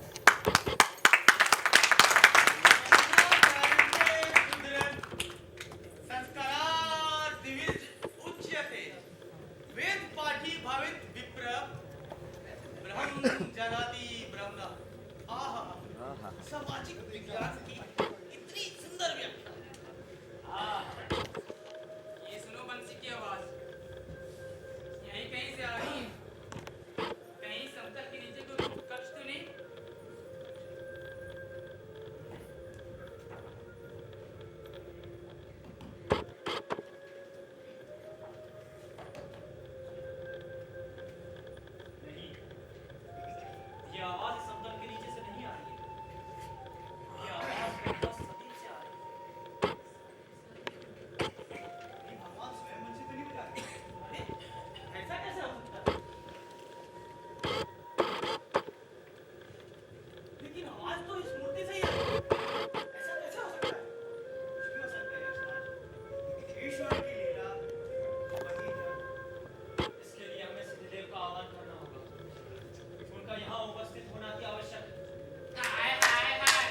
संस्कारात् द्विज उच्यते, वेद पाठी भवेत् विप्र, ब्रह्म जनाति ब्रह्म। आहा, सामाजिक विज्ञान की इतनी सुंदर व्याख्या। ये सुनो बंसी की आवाज, यहीं कहीं से आ रही है। कहीं समतल के नीचे कोई कक्ष तो नहीं? नहीं, ये आवाज समतल के नीचे से नहीं आ रही है। ये आवाज बस जमीन से आ रही है। ये भगवान स्वयं मन से तो नहीं बजा रहे। अरे, ऐसा कैसे हो सकता है? लेकिन आवाज तो इस मूर्ति से ही आ रही है। ऐसा कैसे हो सकता है? कुछ भी हो सकता है यशराज। ईश्वर की लीला वही है। इसके लिए हमें सिद्धदेव का आह्वान करना होगा। उनका यहाँ उपस्थित होना अति आवश्यक है। हाय हाय हाय,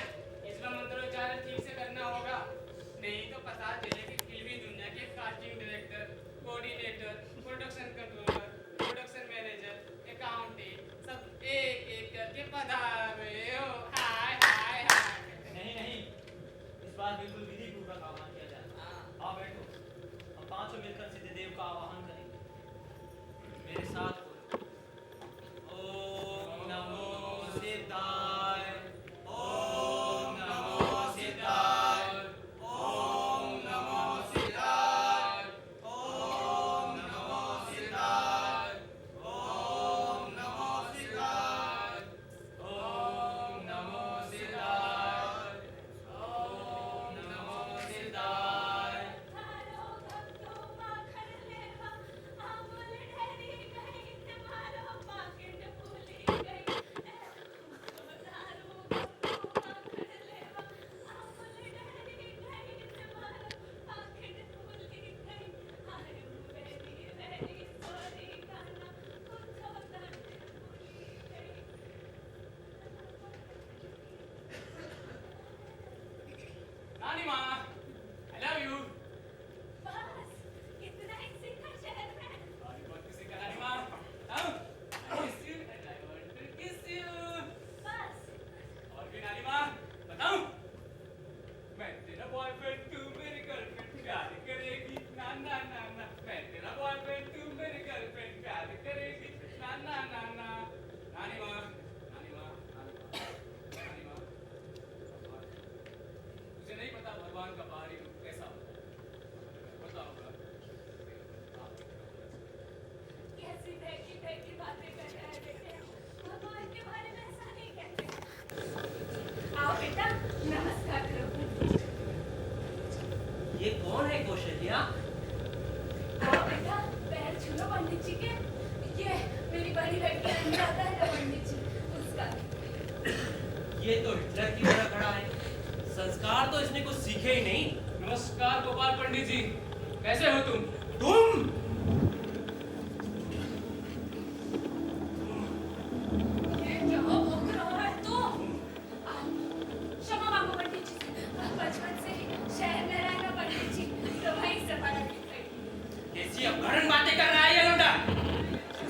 इसका मंत्रोच्चारण ठीक से करना होगा, नहीं तो पता चले कि फिल्मी दुनिया के casting director, coordinator, production controller, production manager, accountant सब एक एक करके पधारे हो। हाय हाय हाय। नहीं नहीं, इस बार बिल्कुल विधि पूर्वक आह्वान किया जाए। आओ बैठो, हम पांचों मिलकर सिद्धदेव का आवाहन करेंगे। मेरे साथ बोलो। ओम नमो सिद्धाय, ओम नमो सिद्धाय, ओम नमो सिद्धाय, ओम नमो सिद्धाय, ओम नमो सिद्धाय, ओम नमो सिद्धाय, ओम नमो सिद्धाय। मारो भक्तो माखन लेवा, आमुल ढेरी गई, मारो पाकिट फूली गई। मारो भक्तो माखन लेवा, आमुल ढेरी गई, मारो पाकिट फूली गई। आयु वेरी वेरी सॉरी गाना, कुछो दर्द भूली गई। नानी माँ, I love you। बस इतना ही सीखा शहर में। और बहुत किसी का नानी माँ। I kiss you and I want to kiss you। कन्या। बेटा पैर छू लो पंडित जी के। ये मेरी बड़ी लड़की अनुराधा है ना पंडित जी, उसका। ये तो हिटलर की तरह खड़ा है, संस्कार तो इसने कुछ सीखे ही नहीं। नमस्कार गोपाल पंडित जी, कैसे हो तुम? तुम ये क्या भौंक रहा है तू? क्षमा मांगो पंडित जी से। बचपन से ही शहर में रहना पंडित जी, तो वहीं से पढ़ा लिखा। कैसी अपहरण बातें कर रहा है ये लौंडा?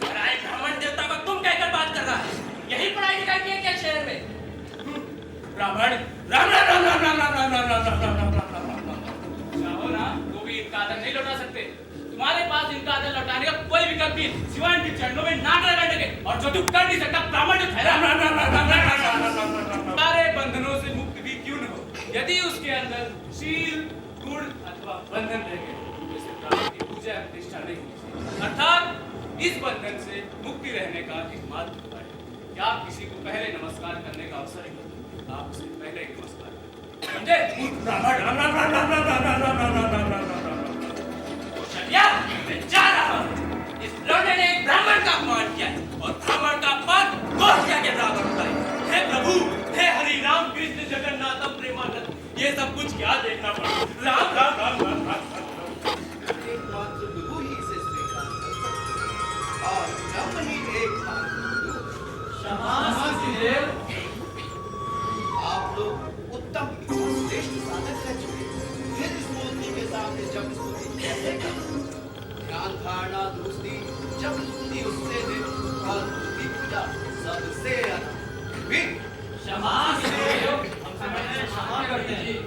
पराए ब्राह्मण देवता को तुम कहकर बात कर रहा है? यही पढ़ाई लिखाई की है क्या शहर में? ब्राह्मण राम राम राम राम राम राम राम राम राम राम राम राम राम राम राम। चाहो ना तो भी इनका आदर नहीं लौटा सकते। तुम्हारे पास इनका आदर लौटाने का कोई विकल्प नहीं सिवाय इनके चरणों में नाक लगाने के। और जो तू कर नहीं सकता ब्राह्मण जो राम राम राम राम राम राम राम। सारे बंधनों से मुक्त भी क्यों न हो, यदि उसके अंदर शील गुण अथवा बंधन रह गए, जैसे ब्राह्मण की पूजा प्रतिष्ठा नहीं होती। अर्थात इस बंधन से मुक्ति रहने का एकमात्र उपाय है कि आप किसी को पहले नमस्कार करने का अवसर ही आप उसे पहले ही नमस्कार करें। समझे? ब्राह्मण राम राम राम राम राम राम राम राम राम राम राम राम राम। कौशल्या, मैं जा रहा हूँ। इस लौंडे ने एक ब्राह्मण का अपमान किया है और ब्राह्मण का अपमान कौशल्या के बराबर होता है। हे प्रभु, हे हरि राम कृष्ण जगन्नाथम प्रेमानंद, ये सब कुछ क्या देखना पड़ा? राम राम राम राम राम राम। एकमात्र गुरु ही इसे स्वीकार कर सकते हैं और ब्रह्म ही एकमात्र गुरु। शाबाश गुरुदेव। आप लोग उत्तम और श्रेष्ठ साधक रह चुके, फिर इस मूर्ति के सामने जब स्तुति कैसे कर? ध्यान धारणा दूसरी, जब स्तुति उससे दे और मूर्ति पूजा सबसे अलग। शाबाश गुरुदेव, हम समझते क्षमा करते हैं।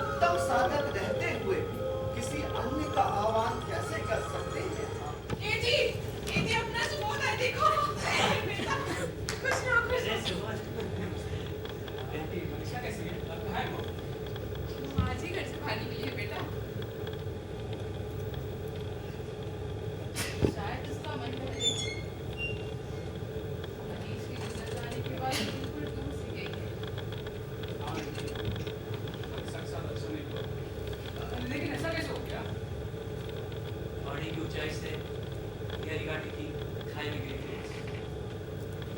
उत्तम साधक रहते हुए किसी अन्य का आह्वान कैसे कर सकते हैं? ए जी अपना सुबोध है देखो। बेटा कुछ ना कुछ। मनीषा कैसी है? अब कहाँ है वो? आज ही घर से भागी गई है बेटा। शायद उसका मन बदले। मनीष के गुजर जाने के बाद बिल्कुल दूर सी गई है। हाँ, साक्षात दर्शन नहीं हुआ। लेकिन ऐसा कैसे हो गया? पहाड़ी की ऊंचाई से गहरी घाटी की खाई में गिरी थी।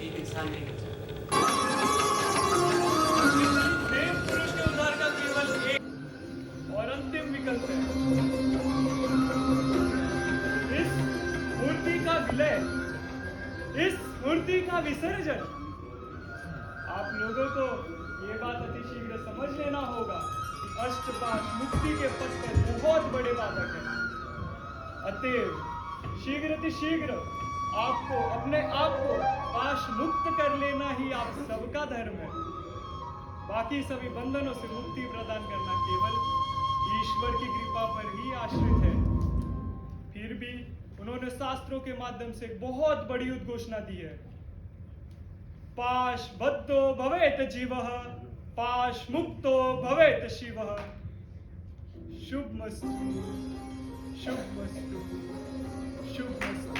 एक इंसान नहीं बचा। देव पुरुष के उद्धार का केवल एक और अंतिम विकल्प है। इस मूर्ति का विलय, इस मूर्ति का विसर्जन। आप लोगों को ये बात अतिशीघ्र समझ लेना होगा कि अष्टपाश मुक्ति के पथ पर बहुत बड़े बाधक हैं। अतएव शीघ्र आपको अपने आप को पाश मुक्त कर लेना ही आप सबका धर्म है। बाकी सभी बंधनों से मुक्ति प्रदान करना केवल ईश्वर की कृपा पर ही आश्रित है। फिर भी उन्होंने शास्त्रों के माध्यम से एक बहुत बड़ी उद्घोषणा दी है। पाश बद्धो भवेत जीवः, पाश मुक्तो भवेत शिवः। शुभमस्तु, शुभमस्तु, शुभमस्तु।